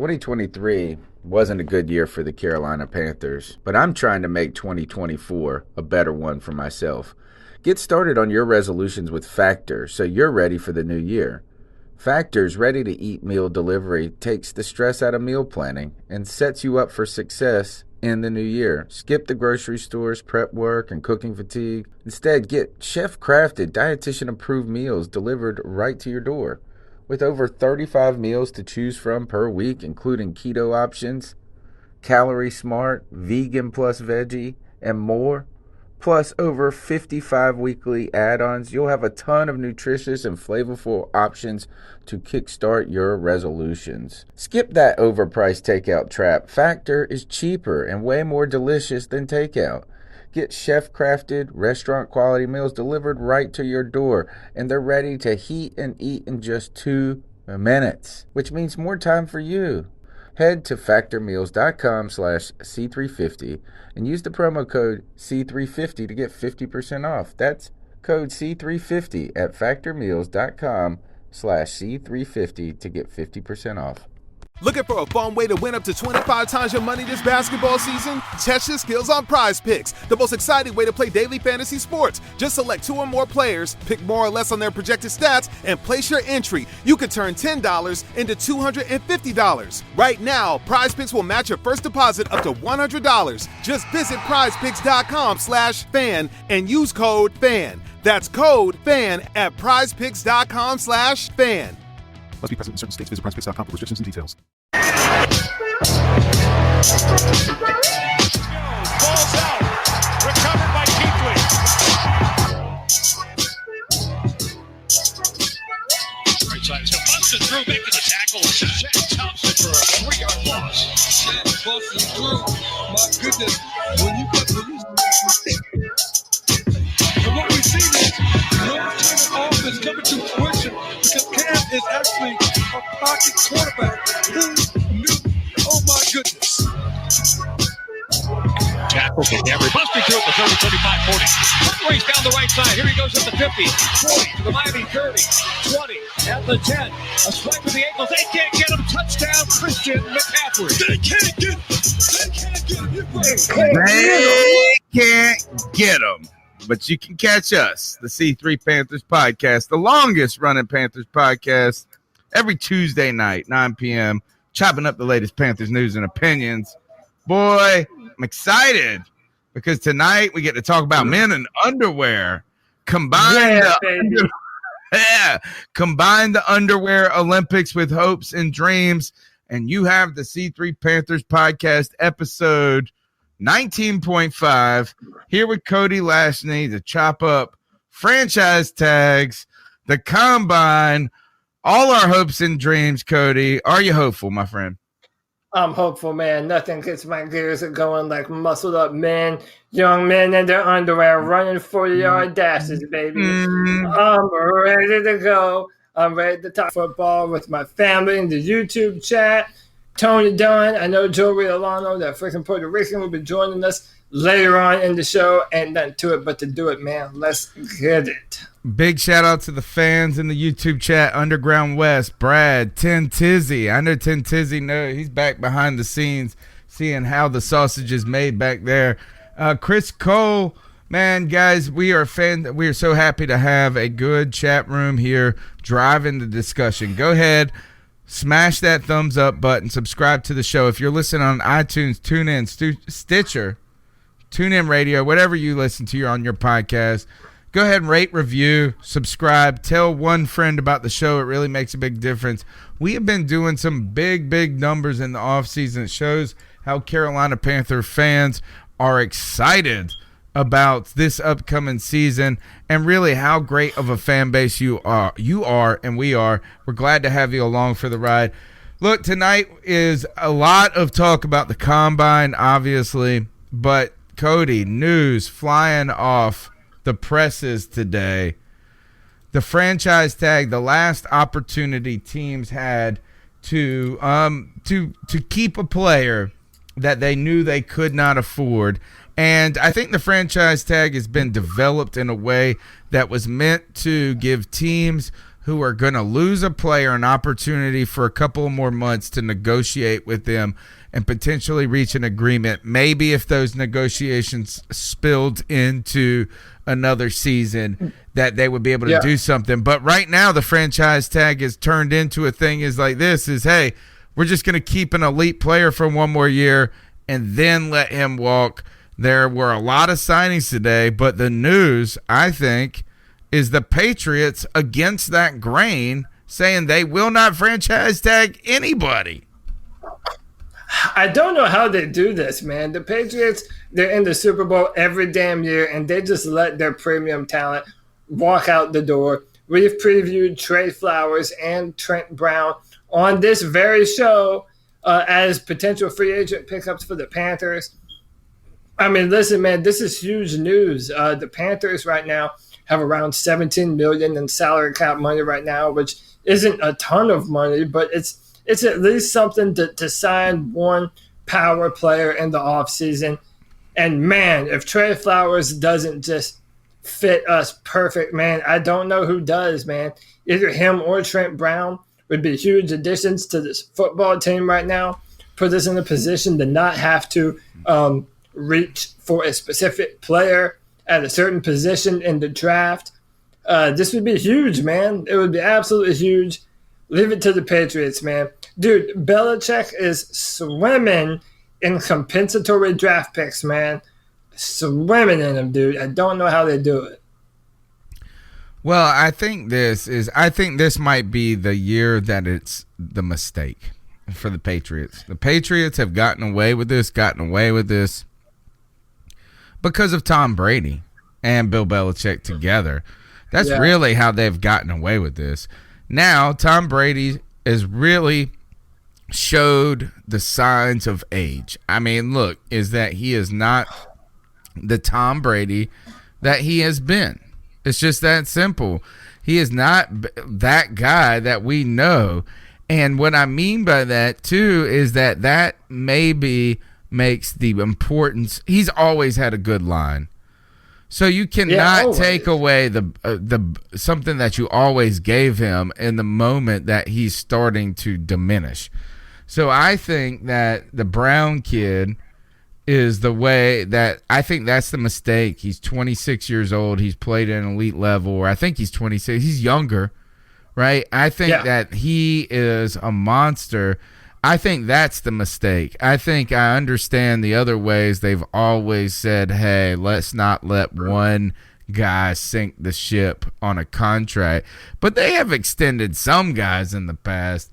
2023 wasn't a good year for the Carolina Panthers, but I'm trying to make 2024 a better one for myself. Get started on your resolutions with Factor so you're ready for the new year. Factor's ready-to-eat meal delivery takes the stress out of meal planning and sets you up for success in the new year. Skip the grocery stores, prep work, and cooking fatigue. Instead, get chef-crafted, dietitian-approved meals delivered right to your door. With over 35 meals to choose from per week, including keto options, calorie smart, vegan plus veggie, and more, plus over 55 weekly add-ons, you'll have a ton of nutritious and flavorful options to kickstart your resolutions. Skip that overpriced takeout trap. Factor is cheaper and way more delicious than takeout. Get chef-crafted, restaurant-quality meals delivered right to your door, and they're ready to heat and eat in just 2 minutes, which means more time for you. Head to factormeals.com/C350 and use the promo code C350 to get 50% off. That's code C350 at factormeals.com/C350 to get 50% off. Looking for a fun way to win up to 25 times your money this basketball season? Test your skills on Prize Picks, the most exciting way to play daily fantasy sports. Just select 2 or more players, pick more or less on their projected stats, and place your entry. You could turn $10 into $250. Right now, Prize Picks will match your first deposit up to $100. Just visit prizepicks.com/fan and use code FAN. That's code FAN at prizepicks.com/fan. Must be present in certain states. Visit prizepicks.com for restrictions and details. Balls out. Recovered by Keithley. Right side. So busted through. Back to the tackle. Shaq Thompson for a 3-yard loss. Shaq busted through. My goodness. When you put and what we see is long-term offense coming to fruition because Cam is actually a pocket quarterback. Who knew? Oh my goodness. Tackle for Henry. Busting through at the 30, 35, 40. Quick race down the right side. Here he goes at the 50, 40, to the Miami 30, 20, at the 10. A swipe with the ankles. They can't get him. Touchdown, Christian McCaffrey. They can't get him. They can't get him. They can't get him. But you can catch us, the C3 Panthers podcast, the longest running Panthers podcast, every Tuesday night, 9 p.m., chopping up the latest Panthers news and opinions. Boy, I'm excited because tonight we get to talk about men in underwear. Combine the underwear Olympics with hopes and dreams. And you have the C3 Panthers podcast episode 19.5 here with Cody Lashney to chop up franchise tags, the combine, all our hopes and dreams. Cody, are you hopeful, my friend? I'm hopeful, man. Nothing gets my gears going like muscled up men, young men in their underwear running 40-yard dashes, baby. I'm ready to go. I'm ready to talk football with my family in the YouTube chat. Tony Dunn, I know Joe Riolano, that freaking Puerto Rican, will be joining us later on in the show. Ain't nothing to it but to do it, man. Let's get it. Big shout out to the fans in the YouTube chat. Underground West, Brad, Tin Tizzy. I know Tin Tizzy, he's back behind the scenes seeing how the sausage is made back there. Chris Cole, man, guys, we are so happy to have a good chat room here driving the discussion. Go ahead. Smash that thumbs up button. Subscribe to the show. If you're listening on iTunes, TuneIn, Stitcher, TuneIn Radio, whatever you listen to on your podcast, go ahead and rate, review, subscribe. Tell one friend about the show. It really makes a big difference. We have been doing some big numbers in the offseason. It shows how Carolina Panther fans are excited about this upcoming season and really how great of a fan base you are and we are. We're glad to have you along for the ride. Look, tonight is a lot of talk about the combine, obviously, but Cody, news flying off the presses today. The franchise tag, the last opportunity teams had to keep a player that they knew they could not afford. And I think the franchise tag has been developed in a way that was meant to give teams who are going to lose a player an opportunity for a couple more months to negotiate with them and potentially reach an agreement. Maybe if those negotiations spilled into another season, that they would be able to do something. But right now, the franchise tag is turned into a thing is like this is, hey, we're just going to keep an elite player for one more year and then let him walk. There were a lot of signings today, but the news, I think, is the Patriots against that grain saying they will not franchise tag anybody. I don't know how they do this, man. The Patriots, they're in the Super Bowl every damn year, and they just let their premium talent walk out the door. We've previewed Trey Flowers and Trent Brown on this very show as potential free agent pickups for the Panthers. I mean, listen, man, this is huge news. The Panthers right now have around $17 million in salary cap money right now, which isn't a ton of money, but it's at least something to sign one power player in the offseason. And, man, if Trey Flowers doesn't just fit us perfect, man, I don't know who does, man. Either him or Trent Brown would be huge additions to this football team right now, put us in a position to not have to reach for a specific player at a certain position in the draft. This would be huge, man. It would be absolutely huge. Leave it to the Patriots, man. Dude, Belichick is swimming in compensatory draft picks, man. Swimming in them, dude. I don't know how they do it. Well, I think this might be the year that it's the mistake for the Patriots. The Patriots have gotten away with this because of Tom Brady and Bill Belichick together. That's really how they've gotten away with this. Now, Tom Brady has really showed the signs of age. I mean, look, is that he is not the Tom Brady that he has been. It's just that simple. He is not that guy that we know. And what I mean by that, too, is that maybe makes the importance. He's always had a good line. So you cannot take away the something that you always gave him in the moment that he's starting to diminish. So I think that the Brown kid is the way that I think that's the mistake. He's 26 years old. He's played at an elite level, or I think he's 26. He's younger, right? I think that he is a monster. I think that's the mistake. I think I understand the other ways they've always said, hey, let's not let one guy sink the ship on a contract. But they have extended some guys in the past.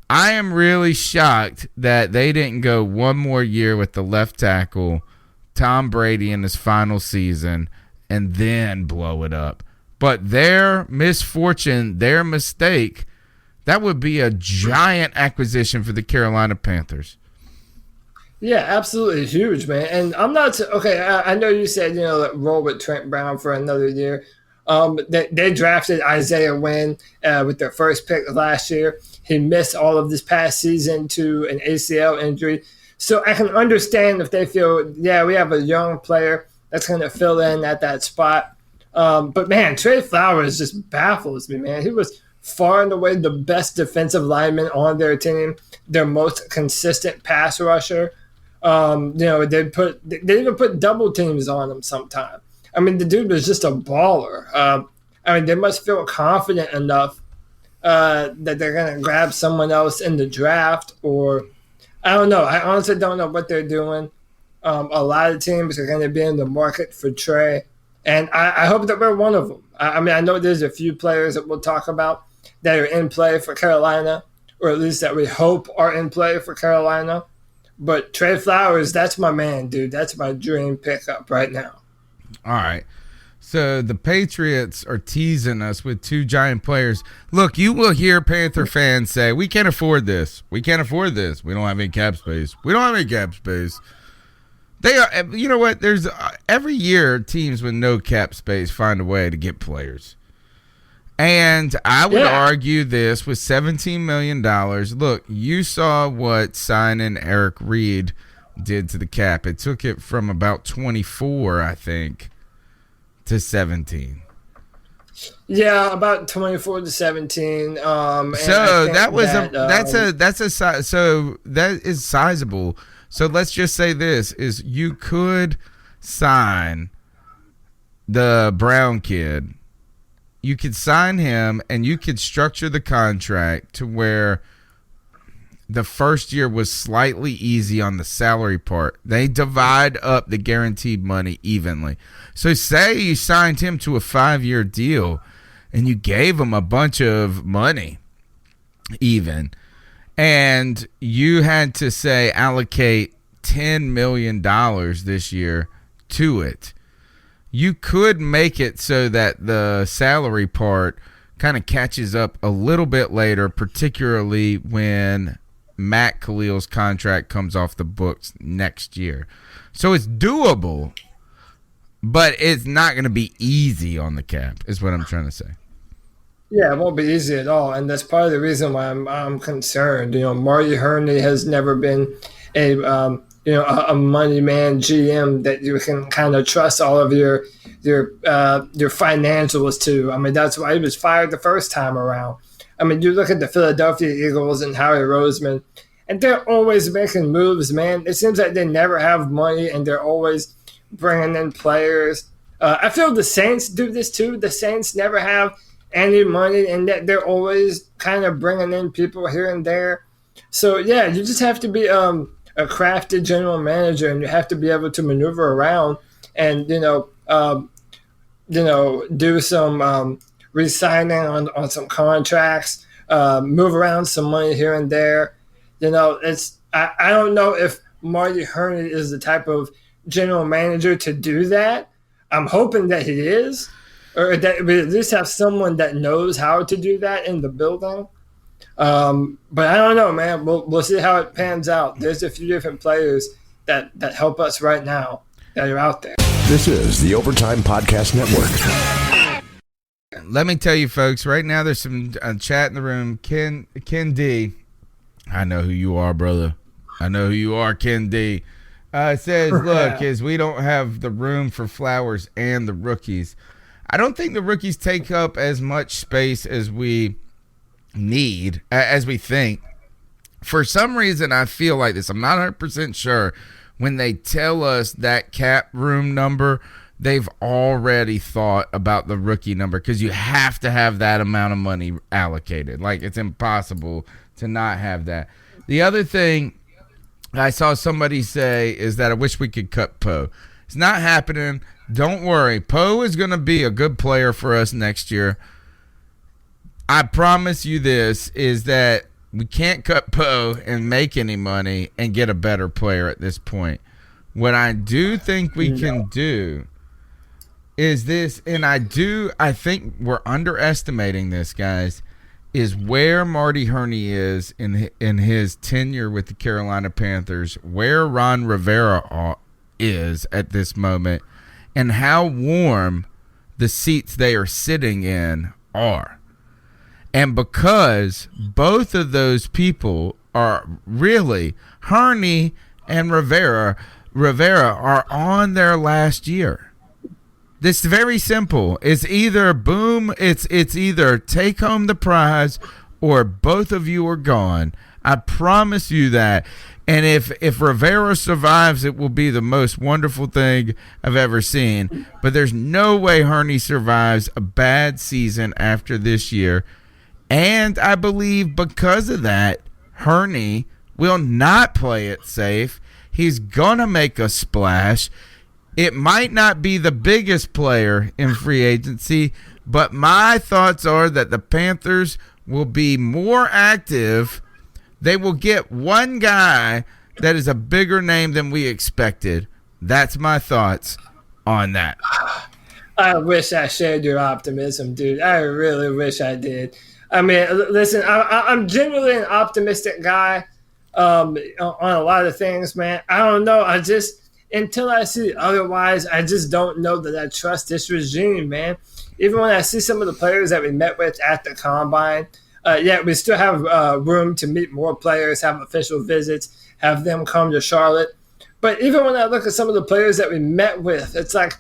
I am really shocked that they didn't go one more year with the left tackle, Tom Brady, in his final season, and then blow it up. But their misfortune, their mistake, that would be a giant acquisition for the Carolina Panthers. Yeah, absolutely huge, man. And I'm not okay. I know you said roll with Trent Brown for another year. They drafted Isaiah Wynn with their first pick last year. He missed all of this past season to an ACL injury. So I can understand if they feel, we have a young player that's going to fill in at that spot. But man, Trey Flowers just baffles me, man. He was far and away the best defensive lineman on their team, their most consistent pass rusher. They even put double teams on him sometime. I mean, the dude was just a baller. They must feel confident enough that they're going to grab someone else in the draft, or I don't know. I honestly don't know what they're doing. A lot of teams are going to be in the market for Trey, and I hope that we're one of them. I know there's a few players that we'll talk about that are in play for Carolina, or at least that we hope are in play for Carolina. But Trey Flowers, that's my man, dude. That's my dream pickup right now. All right. So the Patriots are teasing us with two giant players. Look, you will hear Panther fans say, we can't afford this. We can't afford this. We don't have any cap space. We don't have any cap space. They are, you know what? There's every year teams with no cap space find a way to get players. And I would argue this with $17 million. Look, you saw what signing Eric Reed did to the cap. It took it from about 24, I think, to 17. Yeah, about 24-17. And I So think that was that, so that is sizable. So let's just say this is you could sign the Brown kid. You could sign him and you could structure the contract to where the first year was slightly easy on the salary part. They divide up the guaranteed money evenly. So say you signed him to a 5-year deal and you gave him a bunch of money even, and you had to say allocate $10 million this year to it. You could make it so that the salary part kind of catches up a little bit later, particularly when Matt Khalil's contract comes off the books next year. So it's doable, but it's not going to be easy on the cap, is what I'm trying to say. Yeah, it won't be easy at all, and that's part of the reason why I'm concerned. Marty Herney has never been a money man GM that you can kind of trust all of your financials to. I mean, that's why he was fired the first time around. I mean, you look at the Philadelphia Eagles and Howie Roseman, and they're always making moves, man. It seems like they never have money, and they're always bringing in players. I feel the Saints do this too. The Saints never have any money, and that they're always kind of bringing in people here and there. So yeah, you just have to be a crafty general manager, and you have to be able to maneuver around and do some re-signing on some contracts, move around some money here and there. I don't know if Marty Herney is the type of general manager to do that. I'm hoping that he is, or that we at least have someone that knows how to do that in the building. But I don't know, man. We'll see how it pans out. There's a few different players that help us right now that are out there. This is the Overtime Podcast Network. Let me tell you, folks, right now there's some chat in the room. Ken D, I know who you are, brother. I know who you are, Ken D. Says, look, as we don't have the room for Flowers and the rookies. I don't think the rookies take up as much space as we need, as we think. For some reason, I feel like this. I'm not 100% sure. When they tell us that cap room number, they've already thought about the rookie number, because you have to have that amount of money allocated. Like, it's impossible to not have that. The other thing I saw somebody say is that I wish we could cut Poe. It's not happening. Don't worry. Poe is going to be a good player for us next year. I promise you this, is that we can't cut Poe and make any money and get a better player at this point. What I do think we can do is this, and I think we're underestimating this, guys, is where Marty Herney is in his tenure with the Carolina Panthers, where Ron Rivera is at this moment, and how warm the seats they are sitting in are. And because both of those people are really, Herney and Rivera are on their last year. This is very simple. It's either boom, it's either take home the prize or both of you are gone. I promise you that. And if Rivera survives, it will be the most wonderful thing I've ever seen. But there's no way Herney survives a bad season after this year. And I believe because of that, Herney will not play it safe. He's going to make a splash. It might not be the biggest player in free agency, but my thoughts are that the Panthers will be more active. They will get one guy that is a bigger name than we expected. That's my thoughts on that. I wish I shared your optimism, dude. I really wish I did. I mean, listen, I'm generally an optimistic guy on a lot of things, man. I don't know. Until I see otherwise, I just don't know that I trust this regime, man. Even when I see some of the players that we met with at the Combine, we still have room to meet more players, have official visits, have them come to Charlotte. But even when I look at some of the players that we met with, it's like,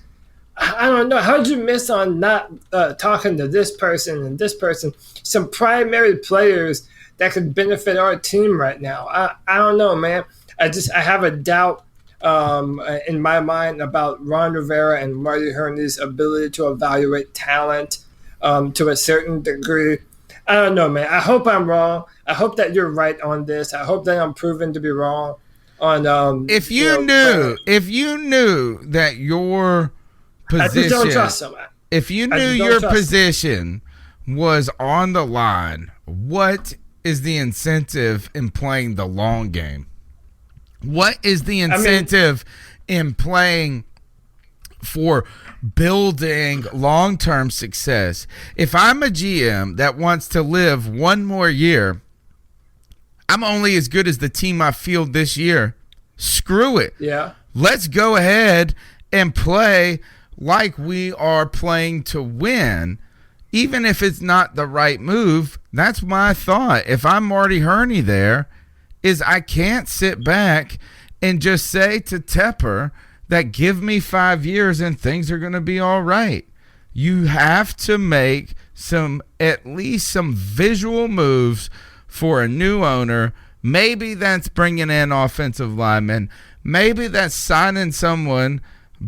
I don't know. How did you miss on not talking to this person and this person? Some primary players that could benefit our team right now. I don't know, man. I have a doubt in my mind about Ron Rivera and Marty Herney's ability to evaluate talent to a certain degree. I don't know, man. I hope I'm wrong. I hope that you're right on this. I hope that I'm proven to be wrong on. If you knew that your position, I just don't trust him. if you knew your position was on the line, what is the incentive in playing the long game? What is the incentive in playing for building long-term success? If I'm a GM that wants to live one more year, I'm only as good as the team I field this year. Screw it. Yeah. Let's go ahead and play like we are playing to win, even if it's not the right move. That's my thought. If I'm Marty Herney there, is I can't sit back and just say to Tepper that give me 5 years and things are going to be all right. You have to make at least some visual moves for a new owner. Maybe that's bringing in offensive linemen. Maybe that's signing someone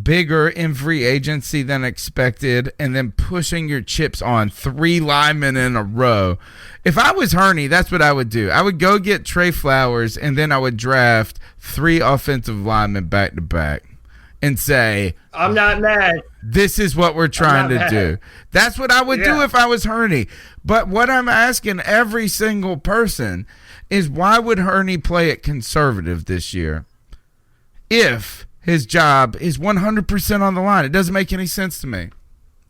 bigger in free agency than expected and then pushing your chips on 3 linemen in a row. If I was Herney, that's what I would do. I would go get Trey Flowers and then I would draft 3 offensive linemen back to back and say, I'm not mad. This is what we're trying to do. That's what I would do if I was Herney. But what I'm asking every single person is, why would Herney play it conservative this year if his job is 100% on the line? It doesn't make any sense to me.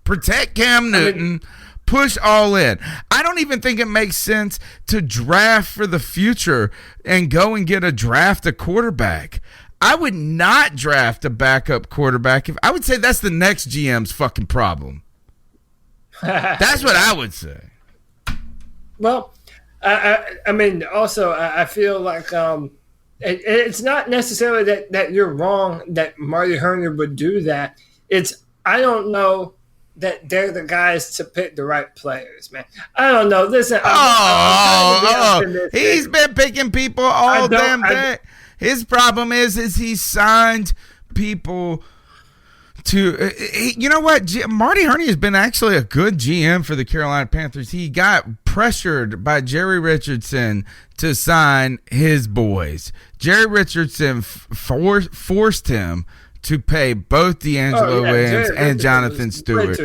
Protect Cam Newton, push all in. I don't even think it makes sense to draft for the future and go and get a quarterback. I would not draft a backup quarterback. I would say that's the next GM's fucking problem. That's what I would say. Well, I mean, also, I feel like it's not necessarily that you're wrong that Marty Herney would do that. I don't know that they're the guys to pick the right players, man. I don't know. Listen, he's been picking people all damn day. His problem is he signed people to you know what? Marty Herney has been actually a good GM for the Carolina Panthers. He got pressured by Jerry Richardson to sign his boys. Jerry Richardson forced him to pay both D'Angelo Williams and Jonathan Stewart.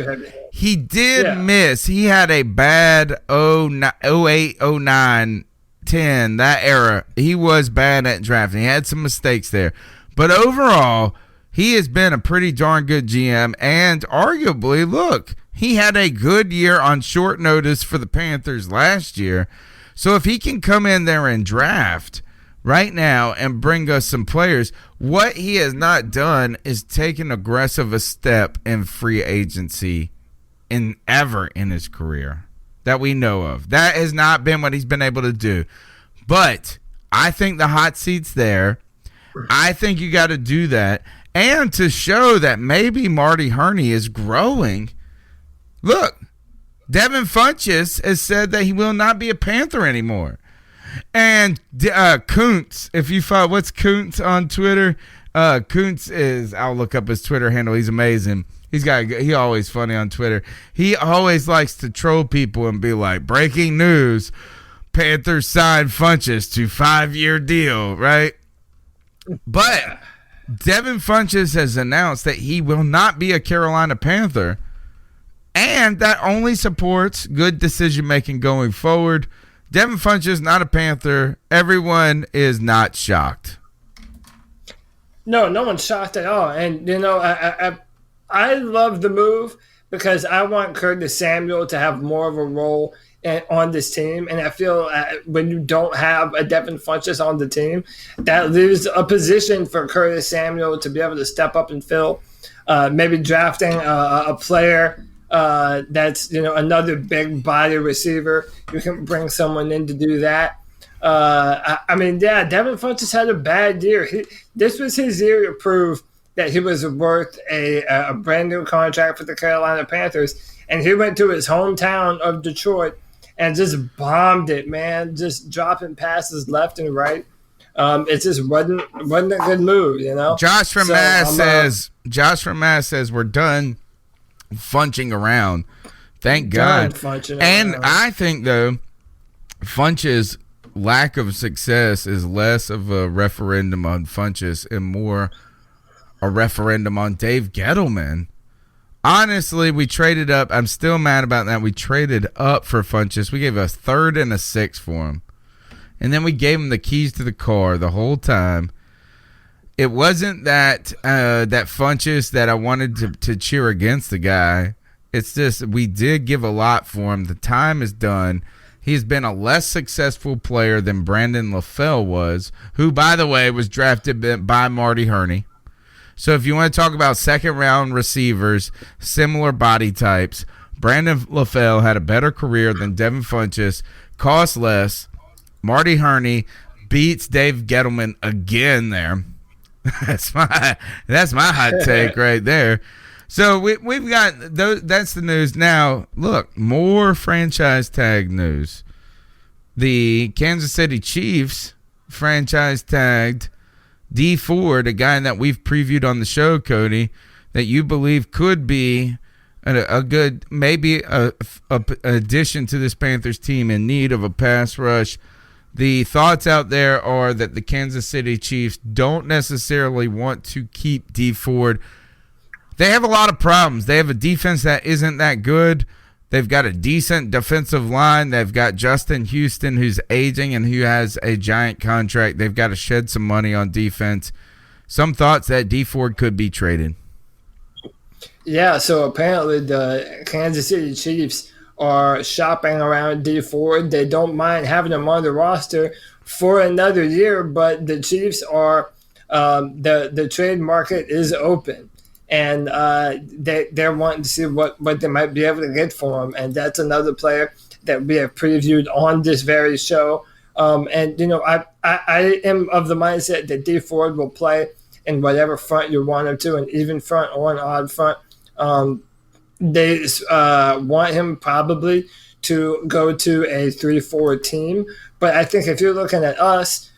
He did miss. He had a bad 08, 09, 10, that era. He was bad at drafting. He had some mistakes there. But overall, he has been a pretty darn good GM. And arguably, look, he had a good year on short notice for the Panthers last year. So if he can come in there and draft right now and bring us some players, what he has not done is take an aggressive step in free agency ever in his career that we know of. That has not been what he's been able to do. But I think the hot seat's there. I think you got to do that. And to show that maybe Marty Herney is growing, look, Devin Funchess has said that he will not be a Panther anymore. And Kuntz, if you follow, what's Kuntz on Twitter? Kuntz is, I'll look up his Twitter handle. He's amazing. He always funny on Twitter. He always likes to troll people and be like, breaking news, Panthers signed Funchess to 5-year deal, right? But Devin Funchess has announced that he will not be a Carolina Panther, and that only supports good decision-making going forward. Devin Funchess not a Panther. Everyone is not shocked. No one's shocked at all. And, you know, I love the move because I want Curtis Samuel to have more of a role on this team. And I feel when you don't have a Devin Funchess on the team, that leaves a position for Curtis Samuel to be able to step up and fill. Maybe drafting a player that's, you know, another big body receiver. You can bring someone in to do that. I mean, Devin Funchess had a bad year. This was his year to prove that he was worth a brand new contract for the Carolina Panthers, and he went to his hometown of Detroit and just bombed it, man, just dropping passes left and right. It just wasn't a good move, you know. Josh from Mass says we're done funching around. Thank God. And I think though, Funch's lack of success is less of a referendum on Funchess and more a referendum on Dave Gettleman. Honestly, we traded up. I'm still mad about that. We traded up for Funchess. We gave a 3rd and a 6th for him. And then we gave him the keys to the car the whole time. It wasn't that Funchess that I wanted to cheer against the guy. It's just we did give a lot for him. The time is done. He's been a less successful player than Brandon LaFell was, who, by the way, was drafted by Marty Herney. So if you want to talk about second-round receivers, similar body types, Brandon LaFell had a better career than Devin Funchess, cost less. Marty Herney beats Dave Gettleman again there. That's my hot take right there. So we've got those. That's the news. Now, look, more franchise tag news. The Kansas City Chiefs franchise tagged D Ford, a guy that we've previewed on the show, Cody, that you believe could be a good, maybe a addition to this Panthers team in need of a pass rush. The thoughts out there are that the Kansas City Chiefs don't necessarily want to keep D Ford. They have a lot of problems. They have a defense that isn't that good. They've got a decent defensive line. They've got Justin Houston, who's aging and who has a giant contract. They've got to shed some money on defense. Some thoughts that D Ford could be traded. Yeah, so apparently the Kansas City Chiefs are shopping around D Ford. They don't mind having him on the roster for another year, but the Chiefs are the trade market is open. And they're wanting to see what they might be able to get for him. And that's another player that we have previewed on this very show. And, you know, I am of the mindset that D Ford will play in whatever front you want him to, an even front or an odd front. They want him probably to go to a 3-4 team. But I think if you're looking at us,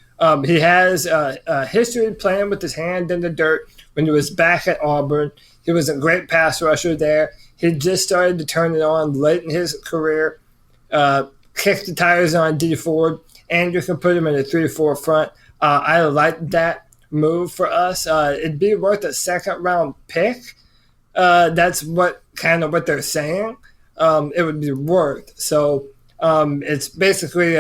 he has a history playing with his hand in the dirt. When he was back at Auburn, he was a great pass rusher there. He just started to turn it on late in his career, kicked the tires on D Ford, and you can put him in a 3-4 front. I like that move for us. It'd be worth a 2nd-round pick. That's what they're saying. It would be worth. So it's basically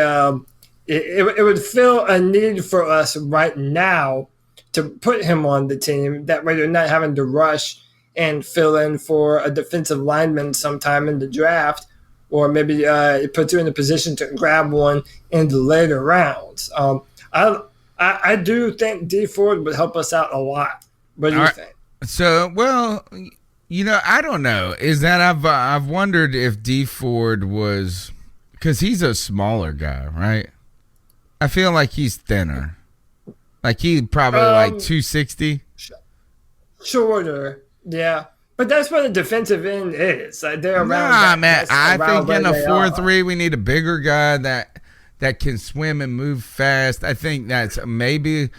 it would fill a need for us right now to put him on the team. That way you're not having to rush and fill in for a defensive lineman sometime in the draft, or maybe it puts you in a position to grab one in the later rounds. I do think D Ford would help us out a lot. What do you think? So, well, you know, I don't know. Is that I've wondered if D Ford was, because he's a smaller guy, right? I feel like he's thinner. Like he probably like 260. Shorter, yeah. But that's what a defensive end is. Like they're around. Man. I think in a 4-3 we need a bigger guy that can swim and move fast. I think that's maybe.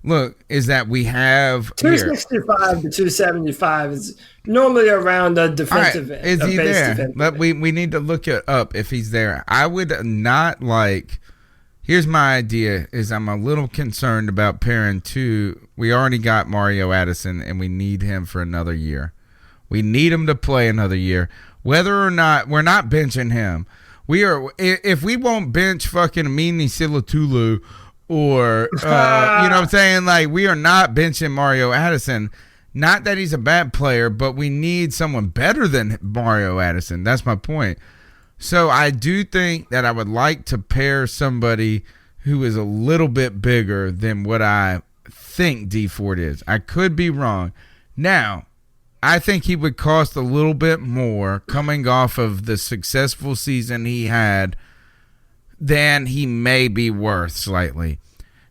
Look, is that we have 265 to 275 is normally around a defensive end. Is he there? But we need to look it up if he's there. I would not like. Here's my idea, is I'm a little concerned about pairing two. We already got Mario Addison, and we need him for another year. We need him to play another year. Whether or not, we're not benching him. If we won't bench fucking Amini Silatulu or, you know what I'm saying? Like, we are not benching Mario Addison. Not that he's a bad player, but we need someone better than Mario Addison. That's my point. So I do think that I would like to pair somebody who is a little bit bigger than what I think D Ford is. I could be wrong. Now, I think he would cost a little bit more coming off of the successful season he had than he may be worth slightly.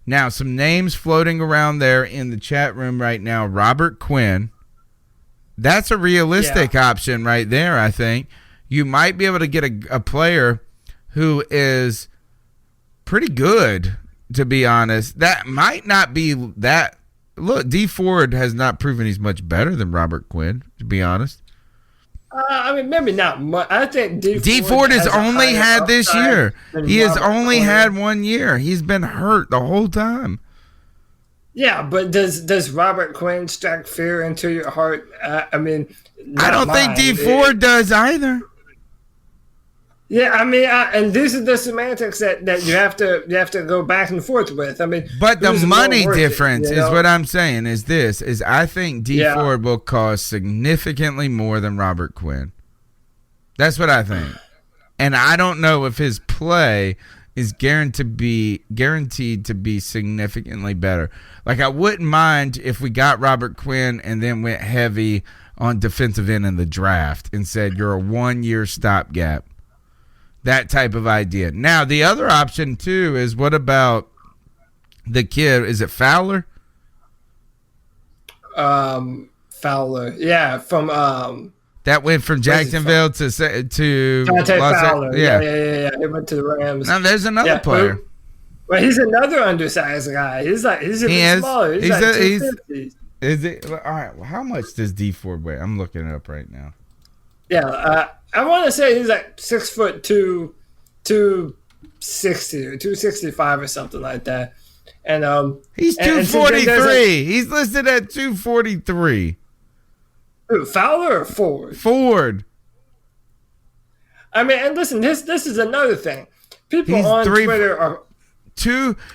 Now, some names floating around there in the chat room right now. Robert Quinn. That's a realistic option right there, I think. You might be able to get a player who is pretty good, to be honest. That might not be that. Look, D Ford has not proven he's much better than Robert Quinn, to be honest. I mean, maybe not much. I think D Ford has only had this year. He has only had 1 year. He's been hurt the whole time. Yeah, but does Robert Quinn strike fear into your heart? I mean, I don't think D Ford does either. Yeah, I mean, and these are the semantics that you have to go back and forth with. I mean, but the money difference is what I'm saying. Is I think D Ford will cost significantly more than Robert Quinn. That's what I think, and I don't know if his play is guaranteed to be significantly better. Like, I wouldn't mind if we got Robert Quinn and then went heavy on defensive end in the draft and said you're a 1 year stopgap. That type of idea. Now, the other option, too, is what about the kid? Is it Fowler? Fowler. Yeah, from that went from Jacksonville to Dante Fowler. Yeah. He went to the Rams. Now, there's another player. Well, he's another undersized guy. He's a bit smaller. He's like 250. Is it? All right. Well, how much does D Ford weigh? I'm looking it up right now. Yeah, I want to say he's like 6'2", 260 or 265 or something like that. And he's 243. He's listed at 243. Who, Fowler or Ford? Ford. I mean, and listen, this is another thing. People on Twitter are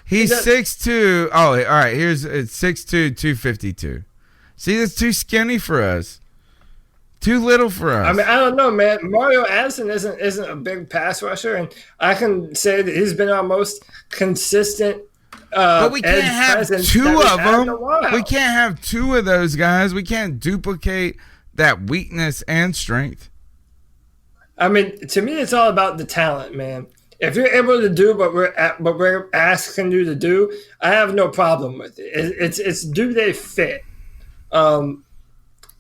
He's 6'2". Oh, all right. It's 6'2", 252. See, that's too skinny for us. Too little for us. I mean, I don't know, man. Mario Addison isn't a big pass rusher, and I can say that he's been our most consistent. But we can't have two of them. We can't have two of those guys. We can't duplicate that weakness and strength. I mean, to me, it's all about the talent, man. If you're able to do what we're asking you to do, I have no problem with it. It's do they fit?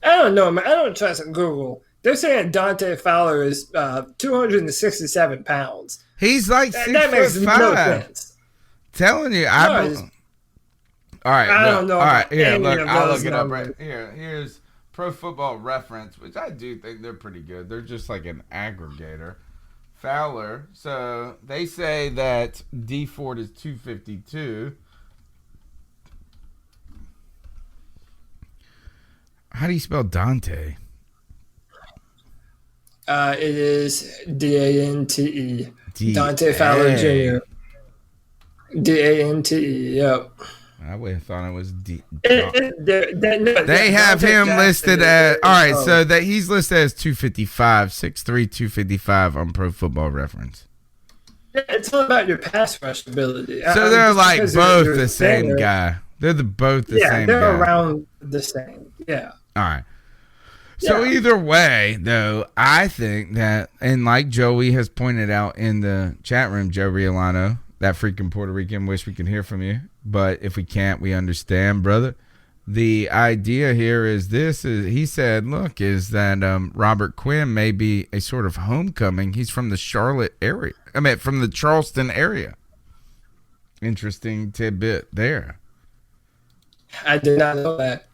I don't know, man. I don't trust Google. They're saying Dante Fowler is 267 pounds. He's like 6'5". That makes no sense. Telling you, all right. I don't know. All right, here, look, I'll look it up right here. Here's Pro Football Reference, which I do think they're pretty good. They're just like an aggregator. Fowler. So they say that D Ford is 252. How do you spell Dante? It is Dante. Dante Fowler Jr. Dante. Yep. I would have thought it was D. They have him listed at. All right, so that he's listed as 255, 6'3", 255 on Pro Football Reference. It's all about your pass rush ability. So they're like both the same guy. They're both the same guy. Yeah, they're around the same. Yeah. All right. So either way, though, I think that, and like Joey has pointed out in the chat room, Joe Riolano, that freaking Puerto Rican, wish we could hear from you. But if we can't, we understand, brother. The idea here is he said, look, is that Robert Quinn may be a sort of homecoming. He's from the Charlotte area. I mean, from the Charleston area. Interesting tidbit there. I did not know that.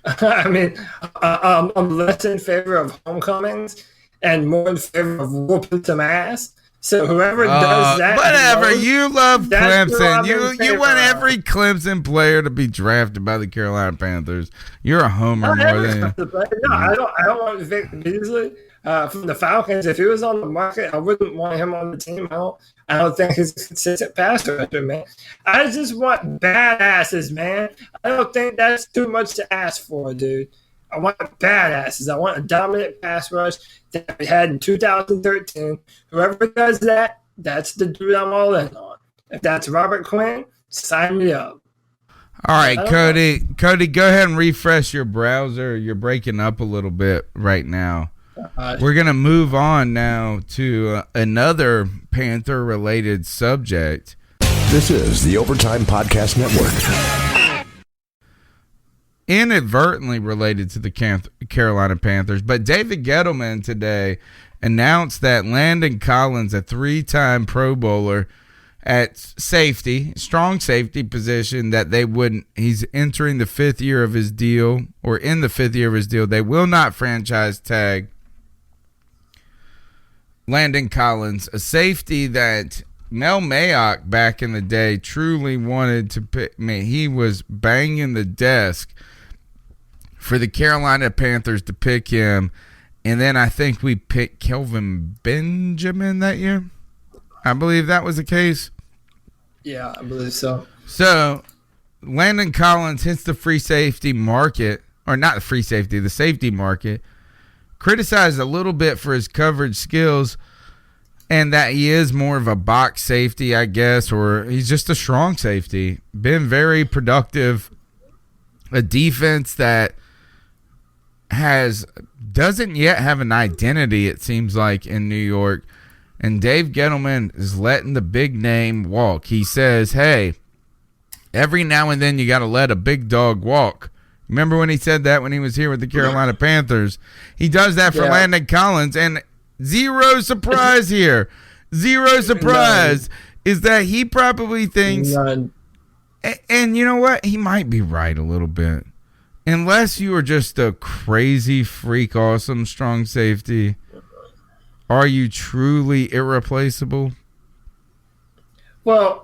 I mean, I'm less in favor of homecomings and more in favor of whooping some ass. So whoever does that, whatever. You love Clemson. You want every Clemson player to be drafted by the Carolina Panthers. You're a homer more than. No, I don't want Vic Beasley from the Falcons. If he was on the market, I wouldn't want him on the team. I don't think he's a consistent pass rusher, man. I just want badasses, man. I don't think that's too much to ask for, dude. I want badasses. I want a dominant pass rush that we had in 2013. Whoever does that, that's the dude I'm all in on. If that's Robert Quinn, sign me up. All right, Cody. Cody, go ahead and refresh your browser. You're breaking up a little bit right now. We're going to move on now to another Panther-related subject. This is the Overtime Podcast Network. Inadvertently related to the Carolina Panthers, but David Gettleman today announced that Landon Collins, a 3-time Pro Bowler at safety, strong safety position, that he's entering the 5th year of his deal, or in the 5th year of his deal. They will not franchise tag Landon Collins, a safety that Mel Mayock back in the day truly wanted to pick. He was banging the desk for the Carolina Panthers to pick him. And then I think we picked Kelvin Benjamin that year. I believe that was the case. Yeah, I believe so. So Landon Collins hits the free safety market, or not the free safety, the safety market. Criticized a little bit for his coverage skills and that he is more of a box safety, I guess, or he's just a strong safety. Been very productive. A defense that doesn't yet have an identity, it seems like, in New York. And Dave Gettleman is letting the big name walk. He says, hey, every now and then you got to let a big dog walk. Remember when he said that when he was here with the Carolina Panthers? He does that for Landon Collins, and zero surprise here. Zero surprise is that he probably thinks, and you know what? He might be right a little bit. Unless you are just a crazy, freak, awesome, strong safety, are you truly irreplaceable? Well,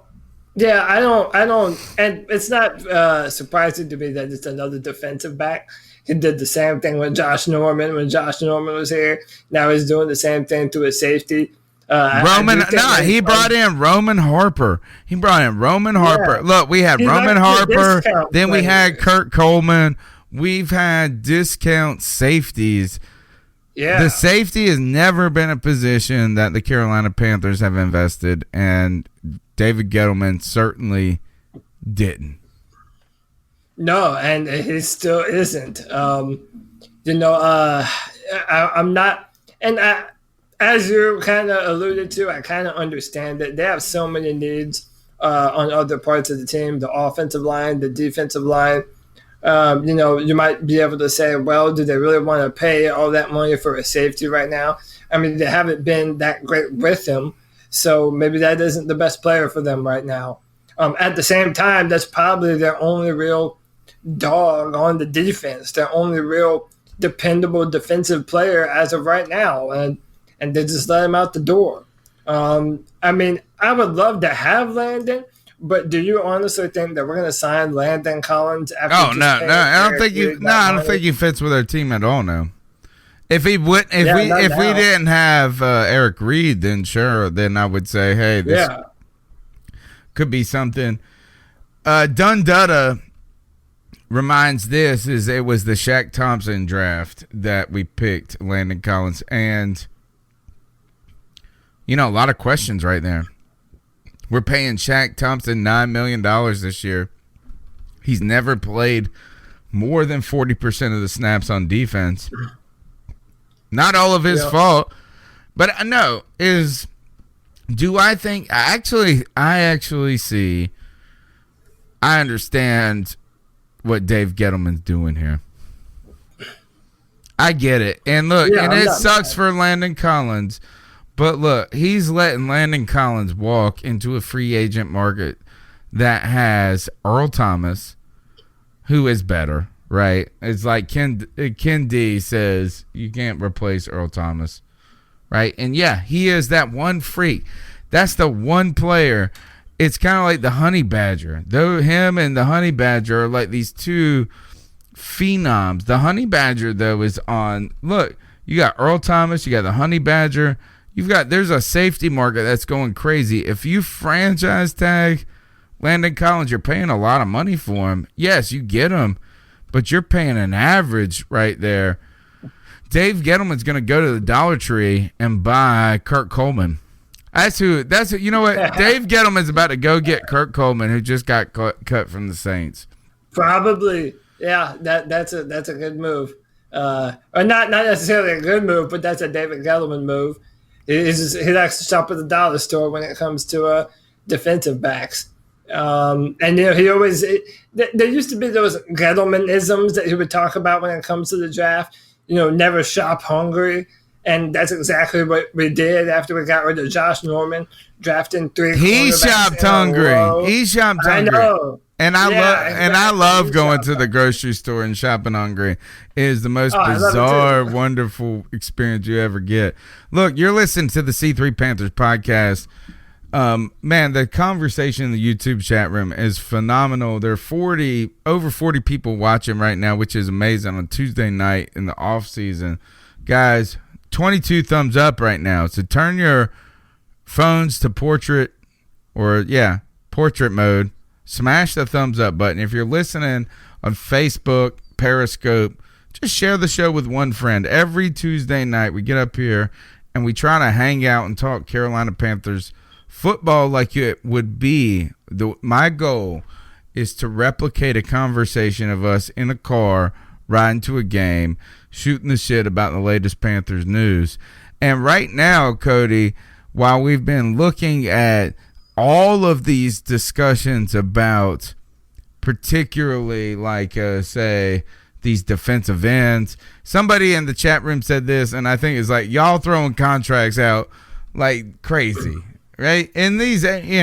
yeah, I don't, and it's not surprising to me that it's another defensive back. He did the same thing with Josh Norman when Josh Norman was here. Now he's doing the same thing to a safety. He brought in Roman Harper. Yeah. Look, we had Roman Harper, then we had Kurt Coleman. We've had discount safeties. Yeah. The safety has never been a position that the Carolina Panthers have invested, and David Gettleman certainly didn't. No, and he still isn't. I'm not, and as you kind of alluded to, I kind of understand that they have so many needs on other parts of the team, the offensive line, the defensive line. You might be able to say, well, do they really want to pay all that money for a safety right now? I mean, they haven't been that great with him, so maybe that isn't the best player for them right now. At the same time, that's probably their only real dog on the defense, their only real dependable defensive player as of right now, and they just let him out the door. I mean, I would love to have Landon, but do you honestly think that we're going to sign Landon Collins after? Oh no! I don't think he fits with our team at all. No. If we didn't have Eric Reed, then sure, then I would say, hey, this could be something. Dundutta reminds it was the Shaq Thompson draft that we picked Landon Collins, and a lot of questions right there. We're paying Shaq Thompson $9 million this year. He's never played more than 40% of the snaps on defense. Not all of his fault, but I know I understand what Dave Gettleman's doing here. I get it. And look, it sucks for Landon Collins. But look, he's letting Landon Collins walk into a free agent market that has Earl Thomas, who is better, right? It's like Ken D says, you can't replace Earl Thomas, right? And yeah, he is that one freak. That's the one player. It's kind of like the Honey Badger. Though him and the Honey Badger are like these two phenoms. The Honey Badger, though, is on. Look, you got Earl Thomas, you got the Honey Badger. There's a safety market that's going crazy. If you franchise tag Landon Collins, you're paying a lot of money for him. Yes, you get him, but you're paying an average right there. Dave Gettleman's going to go to the Dollar Tree and buy Kurt Coleman. That's who. You know what? Dave Gettleman's about to go get Kurt Coleman, who just got cut from the Saints. Probably, yeah. That's a good move. Or not necessarily a good move, but that's a David Gettleman move. He likes to shop at the dollar store when it comes to defensive backs. And he always there used to be those Gettleman-isms that he would talk about when it comes to the draft. Never shop hungry, and that's exactly what we did after we got rid of Josh Norman, drafting 3. He shopped hungry. He shopped hungry. I know. And I love going to the grocery store and shopping hungry. It is the most bizarre, wonderful experience you ever get. Look, you're listening to the C3 Panthers podcast. Man, the conversation in the YouTube chat room is phenomenal. There are over 40 people watching right now, which is amazing on Tuesday night in the off season. Guys, 22 thumbs up right now. So turn your phones to portrait mode. Smash the thumbs up button. If you're listening on Facebook, Periscope, just share the show with one friend. Every Tuesday night we get up here and we try to hang out and talk Carolina Panthers football like it would be. My goal is to replicate a conversation of us in a car riding to a game, shooting the shit about the latest Panthers news. And right now, Cody, while we've been looking at all of these discussions about particularly say these defensive ends, somebody in the chat room said this, and I think it's like y'all throwing contracts out like crazy, right? And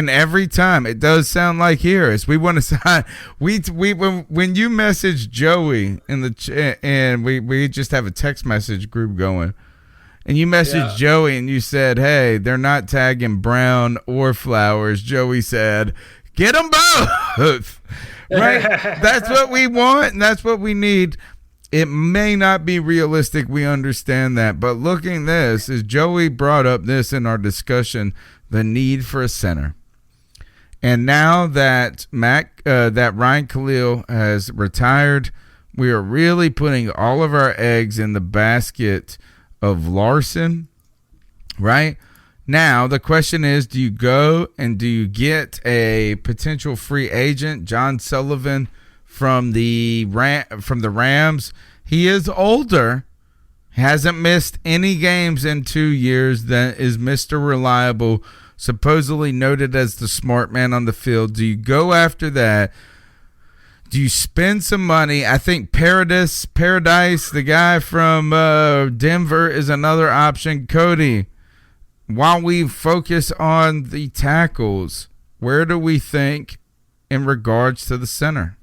every time it does sound like here we want to sign. When you message Joey in the chat, and we just have a text message group going. And you messaged Joey and you said, hey, they're not tagging Brown or Flowers. Joey said, get them both. Right? That's what we want and that's what we need. It may not be realistic. We understand that. But looking this, as Joey brought up this in our discussion, the need for a center. And now that Ryan Khalil has retired, we are really putting all of our eggs in the basket of Larson, right? Now, the question is, do you go and do you get a potential free agent, John Sullivan from the Rams? He is older, hasn't missed any games in 2 years, that is Mr. Reliable, supposedly noted as the smart man on the field. Do you go after that? Do you spend some money? I think Paradise, the guy from Denver, is another option. Cody, while we focus on the tackles, where do we think in regards to the center?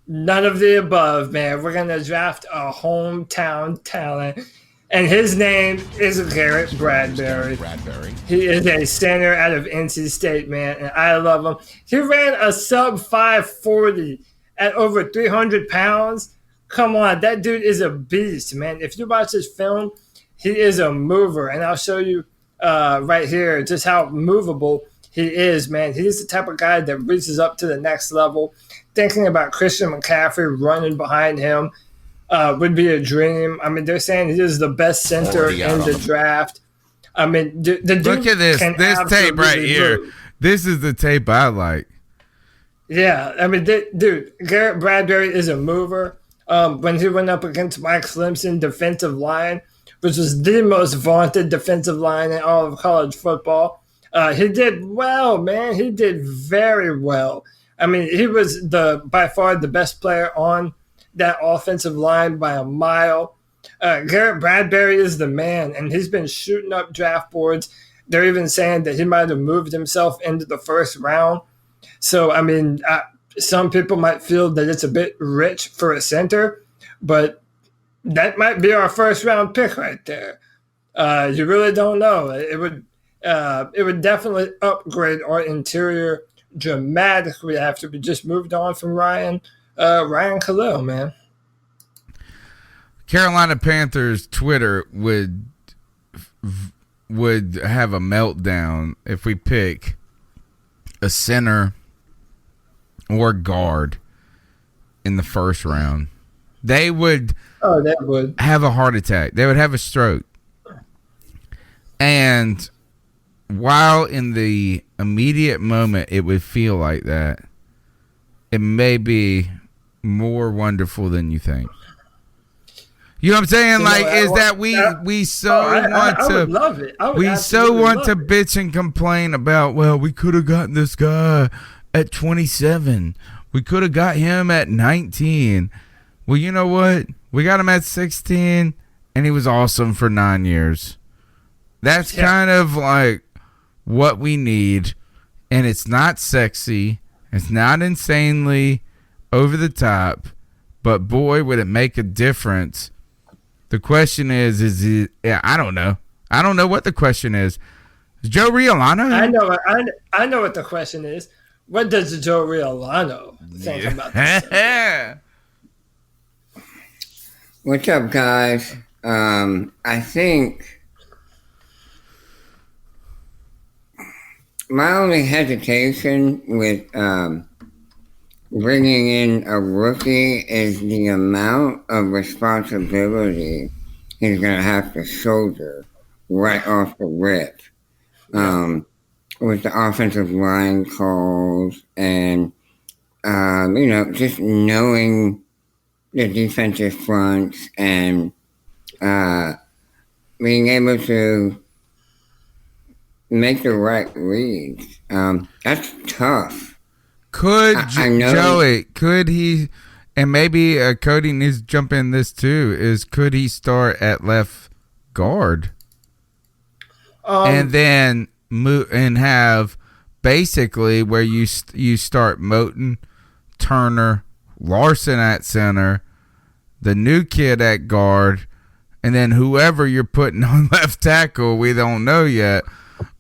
None of the above, man. We're going to draft a hometown talent. And his name is Garrett Bradbury. He is a center out of NC State, man, and I love him. He ran a sub 540 at over 300 pounds. Come on, that dude is a beast, man. If you watch his film, he is a mover, and I'll show you right here just how movable he is, man. He's the type of guy that reaches up to the next level. Thinking about Christian McCaffrey running behind him would be a dream. I mean, they're saying he is the best center in the draft. I mean, the dude look at this tape right here. Move. This is the tape I like. Yeah, I mean, dude, Garrett Bradbury is a mover. When he went up against Mike Clemson defensive line, which was the most vaunted defensive line in all of college football, he did well, man. He did very well. I mean, he was by far the best player on that offensive line by a mile. Garrett Bradbury is the man, and he's been shooting up draft boards. They're even saying that he might have moved himself into the first round. So, I mean, some people might feel that it's a bit rich for a center, but that might be our first round pick right there. You really don't know. It would definitely upgrade our interior dramatically after we just moved on from Ryan Khalil, man. Carolina Panthers Twitter would have a meltdown if we pick a center or guard in the first round. They would have a heart attack. They would have a stroke. And while in the immediate moment it would feel like that, it may be more wonderful than you think. You know what I'm saying? You like, know, is that we I would love it. I would we so absolutely want love to it. bitch and complain about, well, we could have gotten this guy at 27. We could have got him at 19. Well, you know what? We got him at 16, and he was awesome for 9 years. That's kind of like what we need, and it's not sexy. It's not insanely over the top, but boy, would it make a difference. The question is it? Yeah, I don't know. I don't know what the question is. Is Joe Riolano? I know what the question is. What does Joe Riolano think about this? What's up, guys? I think my only hesitation with bringing in a rookie is the amount of responsibility he's going to have to shoulder right off the rip. With the offensive line calls and, just knowing the defensive fronts and being able to make the right reads. That's tough. Joey, could he, and maybe Cody needs to jump in this too, could he start at left guard and then move and have basically where you start Moten, Turner, Larson at center, the new kid at guard, and then whoever you're putting on left tackle, we don't know yet.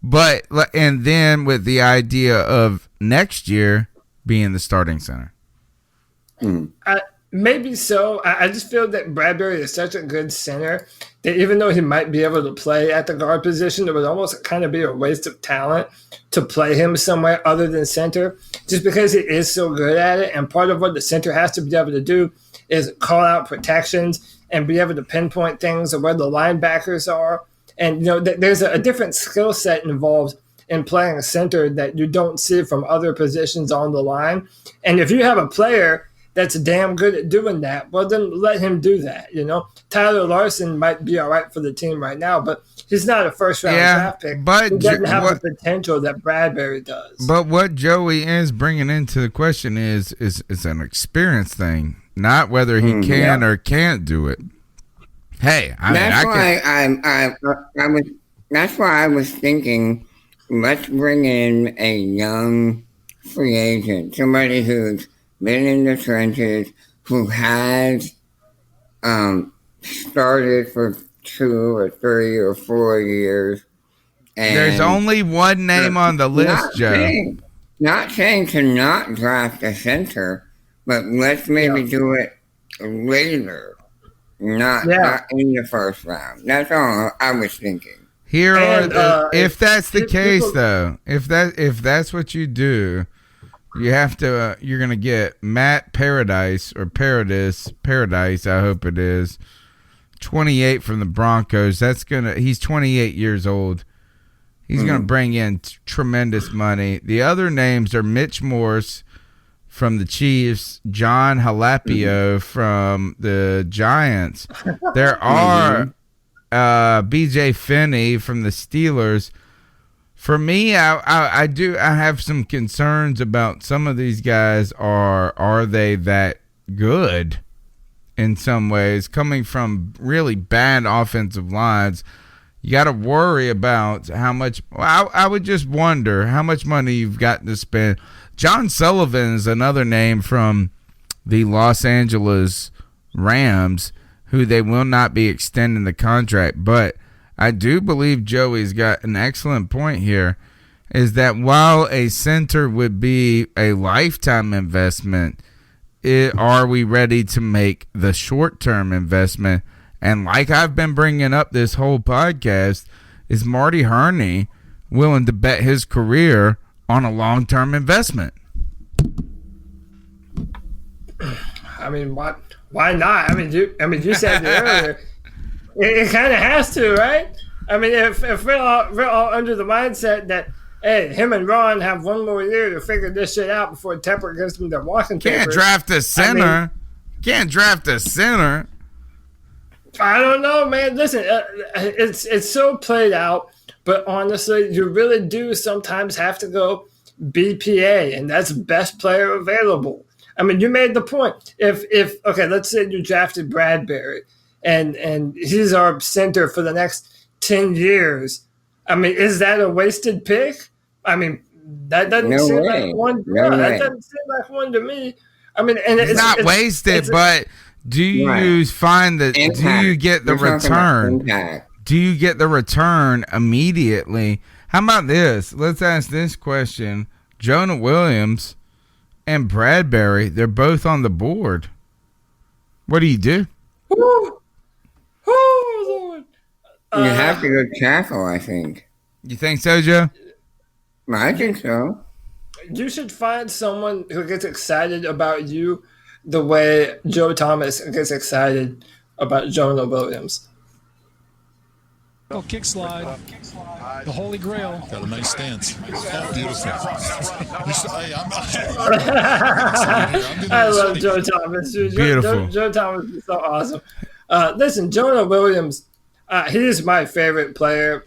But and then with the idea of next year being the starting center. Maybe so. I just feel that Bradbury is such a good center that even though he might be able to play at the guard position, it would almost kind of be a waste of talent to play him somewhere other than center, just because he is so good at it. And part of what the center has to be able to do is call out protections and be able to pinpoint things of where the linebackers are. And, there's a different skill set involved in playing a center that you don't see from other positions on the line. And if you have a player that's damn good at doing that, well, then let him do that. Tyler Larson might be all right for the team right now, but he's not a first-round draft pick. But he doesn't have the potential that Bradbury does. But what Joey is bringing into the question is an experience thing, not whether he can or can't do it. Hey, that's why I was thinking, let's bring in a young free agent, somebody who's been in the trenches, who has started for 2 or 3 or 4 years. And there's only one name on the list, Joe. Not saying to not draft a center, but let's maybe do it later. Not in the first round. That's all I was thinking. If that's the case, though, if that's what you do, you have to. You're gonna get Matt Paradise. I hope it is 28 from the Broncos. He's 28 years old. He's gonna bring in tremendous money. The other names are Mitch Morse from the Chiefs, John Halapio from the Giants. There are B.J. Finney from the Steelers. For me, I have some concerns about some of these guys. Are they that good in some ways? Coming from really bad offensive lines, you got to worry about how much. I would just wonder how much money you've got to spend. John Sullivan is another name from the Los Angeles Rams, who they will not be extending the contract. But I do believe Joey's got an excellent point here, is that while a center would be a lifetime investment, are we ready to make the short-term investment? And like I've been bringing up this whole podcast, is Marty Herney willing to bet his career on a long-term investment? I mean, why not? I mean, you said it earlier. It kind of has to, right? I mean, if we're all under the mindset that, hey, him and Ron have one more year to figure this shit out before Tepper gives them their walking papers. Can't draft a center. I don't know, man. Listen, it's so played out, but honestly, you really do sometimes have to go BPA, and that's best player available. I mean, you made the point. If okay, let's say you drafted Bradbury, and he's our center for the next 10 years. I mean, is that a wasted pick? I mean, that doesn't seem like one. That doesn't seem like one to me. I mean, and it's not wasted, but do you find that? Impact. Do you get the return? Do you get the return immediately? How about this? Let's ask this question: Jonah Williams and Bradbury, they're both on the board. What do you do? Oh, Lord. You have to go tackle, I think. You think so, Joe? I think so. You should find someone who gets excited about you the way Joe Thomas gets excited about Jonah Williams. Oh, kick slide. The Holy Grail. Got a nice stance. Oh, beautiful. I love Joe Thomas. Beautiful. Joe Thomas is so awesome. Listen, Jonah Williams, he's my favorite player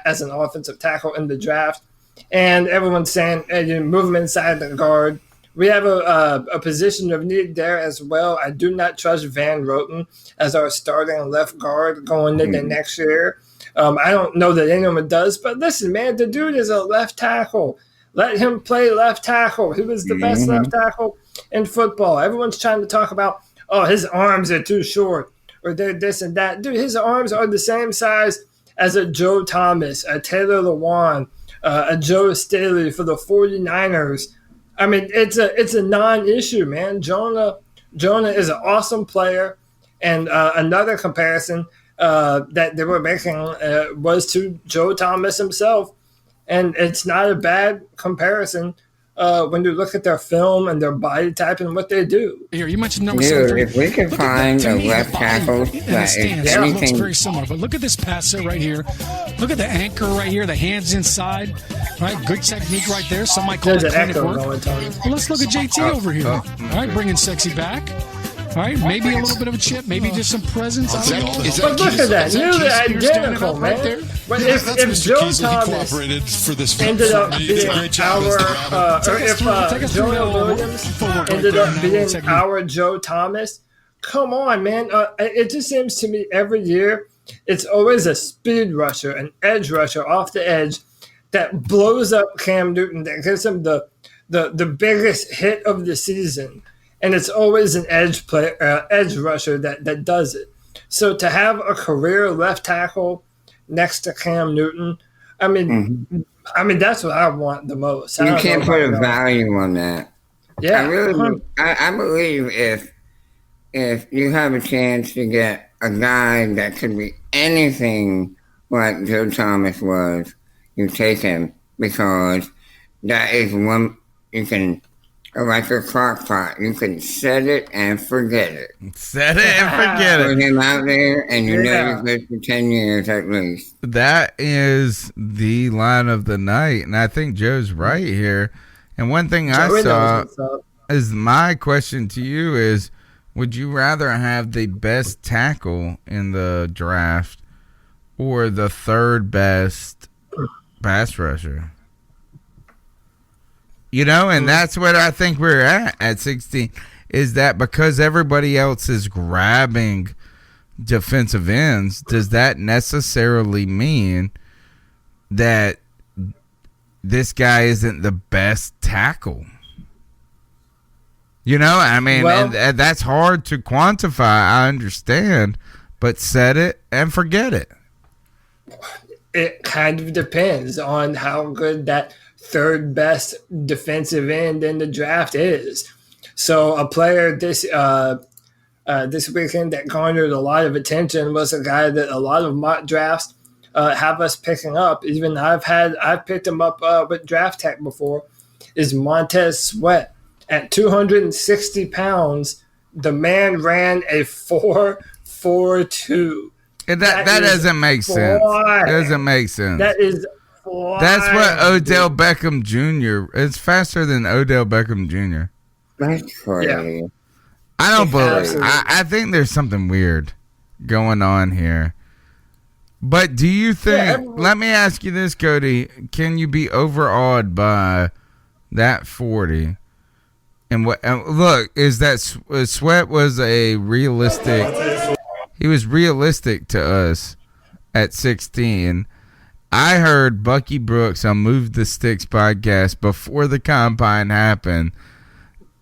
as an offensive tackle in the draft. And everyone's saying, hey, you move him inside the guard. We have a position of need there as well. I do not trust Van Roten as our starting left guard going into next year. I don't know that anyone does, but listen, man, the dude is a left tackle. Let him play left tackle. He was the best left tackle in football. Everyone's trying to talk about, oh, his arms are too short or they're this and that. Dude, his arms are the same size as a Joe Thomas, a Taylor Lewan, a Joe Staley for the 49ers. I mean, it's a non-issue, man. Jonah is an awesome player. And another comparison that they were making was to Joe Thomas himself. And it's not a bad comparison when you look at their film and their body type and what they do. Here, you mentioned number Dude, 7. if we can find a left tackle that is anything... looks very similar, but look at this passer right here. Look at the anchor right here, the hands inside. Right, good technique right there. Some might call it clinic work. Well, let's look at JT over here. All right, bringing sexy back. All right, maybe a little bit of a chip, maybe just some presence. But look at that, nearly identical, man. Right there. But if Joe Thomas ended up being if Jonah Williams ended up being our Joe Thomas, come on, man. It just seems to me every year it's always a speed rusher, an edge rusher off the edge that blows up Cam Newton, that gives him the biggest hit of the season. And it's always an edge rusher that does it. So to have a career left tackle next to Cam Newton, I mean, that's what I want the most. You can't put a value on that. Yeah, I believe if you have a chance to get a guy that could be anything like Joe Thomas was, you take him, because that is one you can. Like a crock pot. You can set it and forget it. Set it and forget it. Put him out there, and you know you're good for 10 years at least. That is the line of the night, and I think Joe's right here. And one thing I saw is my question to you is, would you rather have the best tackle in the draft or the third best pass rusher? You know, and that's what I think we're at 16, is that because everybody else is grabbing defensive ends, does that necessarily mean that this guy isn't the best tackle? You know, I mean, and that's hard to quantify, I understand, but set it and forget it. It kind of depends on how good that third best defensive end in the draft is. So a player this weekend that garnered a lot of attention was a guy that a lot of mock drafts have us picking up. Even I've picked him up with Draft Tech before. Is Montez Sweat at 260 pounds? The man ran a 4.42. That doesn't make sense. Doesn't make sense. That is. That's what Odell Beckham Jr. It's faster than Odell Beckham Jr. That's crazy. Yeah. I don't believe. I think there's something weird. going on here. But do you think, let me ask you this, Cody, can you be overawed by that 40? And look, is that Sweat was a realistic, he was realistic to us at 16. I heard Bucky Brooks on Move the Sticks podcast before the combine happened.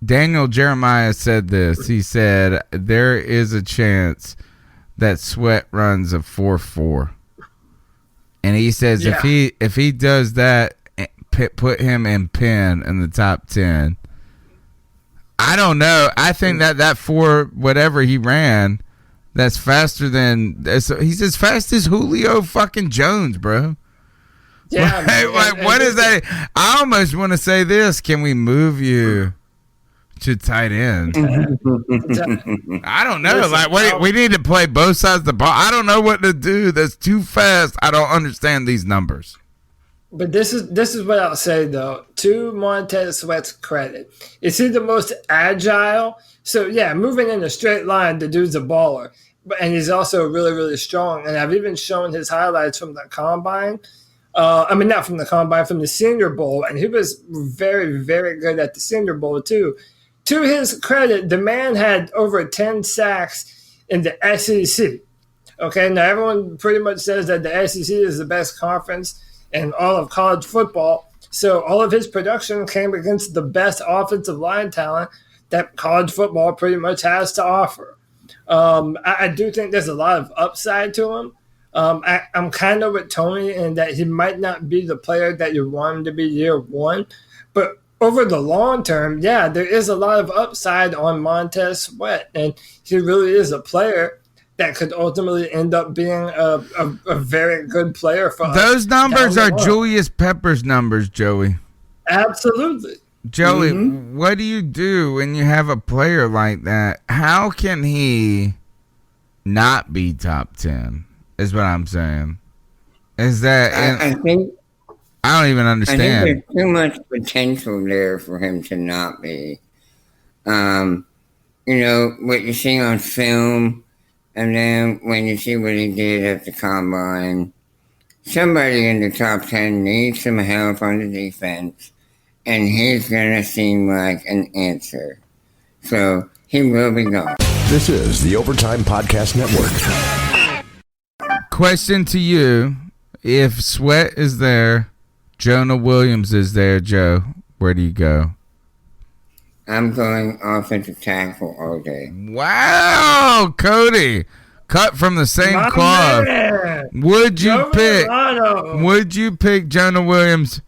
Daniel Jeremiah said this. He said, there is a chance that Sweat runs a 4.4. And he says if he does that, put him in Penn in the top 10. I don't know. I think that 4, whatever he ran, that's faster than, he's as fast as Julio fucking Jones, bro. Yeah. What is that? I almost want to say this. Can we move you to tight end? I don't know. Listen, we need to play both sides of the ball. I don't know what to do. That's too fast. I don't understand these numbers. But this is what I'll say, though. To Montez Sweat's credit, is he the most agile? So, yeah, moving in a straight line, the dude's a baller. And he's also really, really strong. And I've even shown his highlights from the combine. Not from the combine, from the Senior Bowl. And he was very, very good at the Senior Bowl, too. To his credit, the man had over 10 sacks in the SEC. Okay, now everyone pretty much says that the SEC is the best conference in all of college football. So all of his production came against the best offensive line talent that college football pretty much has to offer. I do think there's a lot of upside to him. I'm kind of with Tony in that he might not be the player that you want him to be year one, but over the long term, yeah, there is a lot of upside on Montez Sweat, and he really is a player that could ultimately end up being a very good player for us. Those numbers are Julius Peppers numbers, Joey. Absolutely. Joey, what do you do when you have a player like that? How can he not be top 10 is what I'm saying. Is that... I think... I don't even understand. I think there's too much potential there for him to not be. What you see on film, and then when you see what he did at the combine, somebody in the top 10 needs some help on the defense, and he's going to seem like an answer. So he will be gone. This is the Overtime Podcast Network. Question to you. If Sweat is there, Jonah Williams is there, Joe, where do you go? I'm going offensive tackle all day. Wow, Cody. Cut from the same cloth. Would you pick Jonah Williams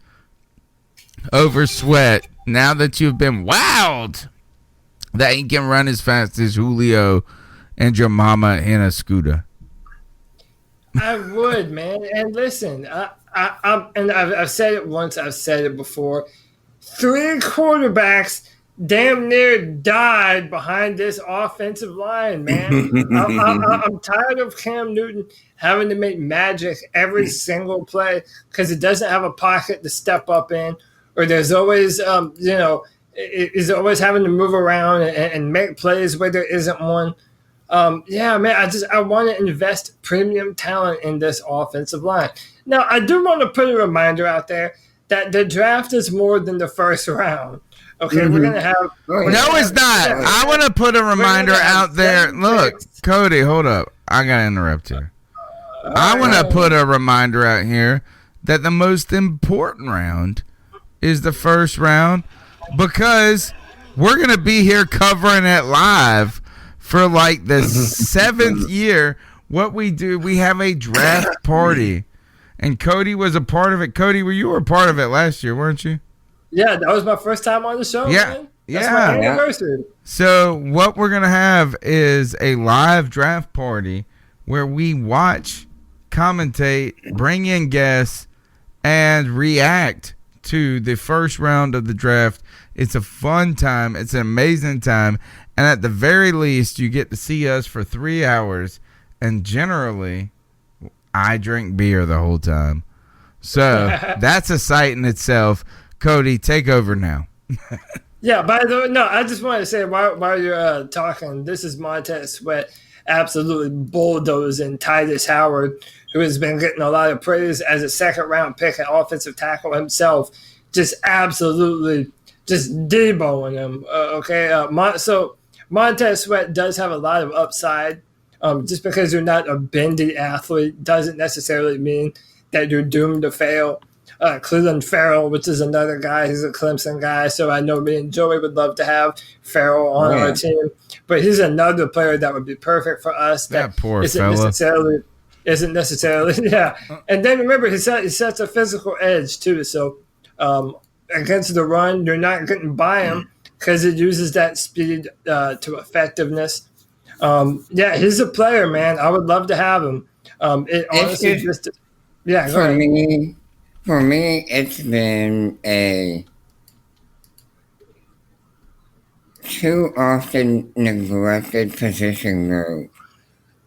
over Sweat now that you've been wowed that he can run as fast as Julio and your mama in a scooter? I would, man. And listen, I've said it once, I've said it before. 3 quarterbacks damn near died behind this offensive line, man. I'm tired of Cam Newton having to make magic every single play because it doesn't have a pocket to step up in, or there's always, is always having to move around and make plays where there isn't one. I want to invest premium talent in this offensive line. Now, I do want to put a reminder out there that the draft is more than the first round. Okay, we're going to have... No, it's not. I want to put a reminder out there. Look, Cody, hold up. I got to interrupt here. I want to put a reminder out here that the most important round is the first round because we're going to be here covering it live for like the 7th year. What we do, we have a draft party. And Cody was a part of it. Cody, you were a part of it last year, weren't you? Yeah, that was my first time on the show, man. That's my anniversary. So what we're going to have is a live draft party where we watch, commentate, bring in guests, and react to the first round of the draft. It's a fun time. It's an amazing time. And at the very least, you get to see us for 3 hours. And generally, I drink beer the whole time. So that's a sight in itself. Cody, take over now. Yeah, by the way, no, I just wanted to say while you're talking, this is Montez Sweat. absolutely bulldozing Titus Howard, who has been getting a lot of praise as a second-round pick and offensive tackle himself, just absolutely just deboing him. So Montez Sweat does have a lot of upside. Just because you're not a bendy athlete doesn't necessarily mean that you're doomed to fail. Cleveland Farrell, which is another guy, he's a Clemson guy, so I know me and Joey would love to have Farrell on our team. But he's another player that would be perfect for us. That poor isn't fella. Isn't necessarily, yeah. And then remember, he sets a physical edge too. So against the run, you're not getting by him because it uses that speed to effectiveness. He's a player, man. I would love to have him. For me, it's been a too often neglected position group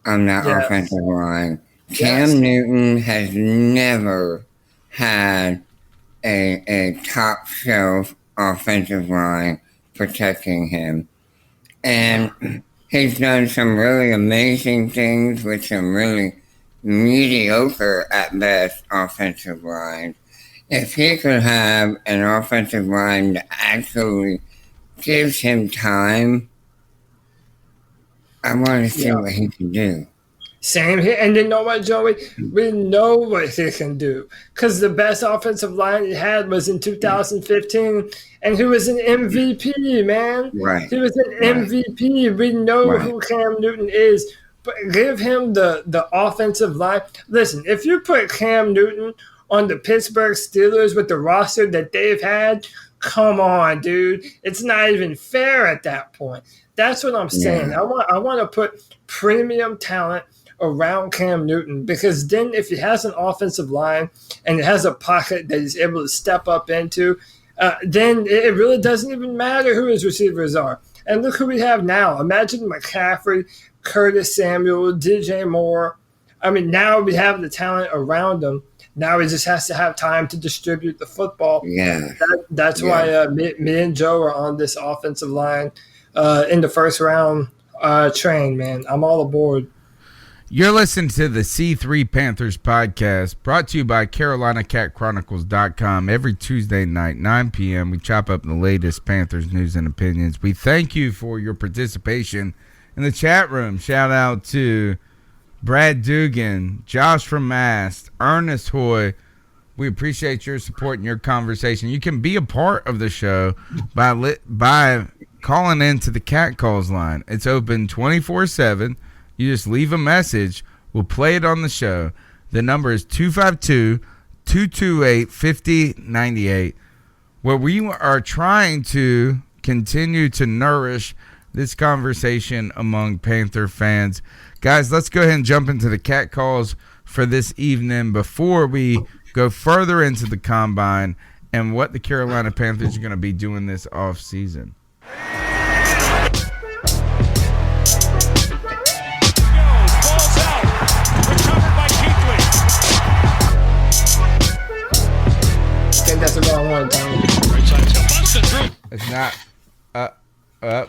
on that offensive line. Cam Newton has never had a top shelf offensive line protecting him. And he's done some really amazing things with some really mediocre at best offensive line. If he could have an offensive line that actually gives him time, I want to see what he can do. Same here. And you know what, Joey? We know what he can do. Because the best offensive line he had was in 2015, and he was an MVP, man. Right. He was an MVP. We know who Cam Newton is. But give him the offensive line. Listen, if you put Cam Newton on the Pittsburgh Steelers with the roster that they've had, come on, dude. It's not even fair at that point. That's what I'm saying. I want to put premium talent around Cam Newton, because then if he has an offensive line and it has a pocket that he's able to step up into, then it really doesn't even matter who his receivers are. And look who we have now. Imagine McCaffrey, Curtis Samuel, DJ Moore. I mean, now we have the talent around him. Now he just has to have time to distribute the football. Yeah. That's why me and Joe are on this offensive line in the first round train, man. I'm all aboard. You're listening to the C3 Panthers podcast, brought to you by CarolinaCatChronicles.com. Every Tuesday night, 9 p.m., we chop up the latest Panthers news and opinions. We thank you for your participation in the chat room. Shout out to Brad Dugan, Josh from Mast, Ernest Hoy. We appreciate your support and your conversation. You can be a part of the show by calling into the Cat Calls line. It's open 24/7. You just leave a message. We'll play it on the show. The number is 252-228-5098, where we are trying to continue to nourish this conversation among Panther fans. Guys, let's go ahead and jump into the cat calls for this evening before we go further into the combine and what the Carolina Panthers are going to be doing this offseason. That's the wrong one, Tom. It's not.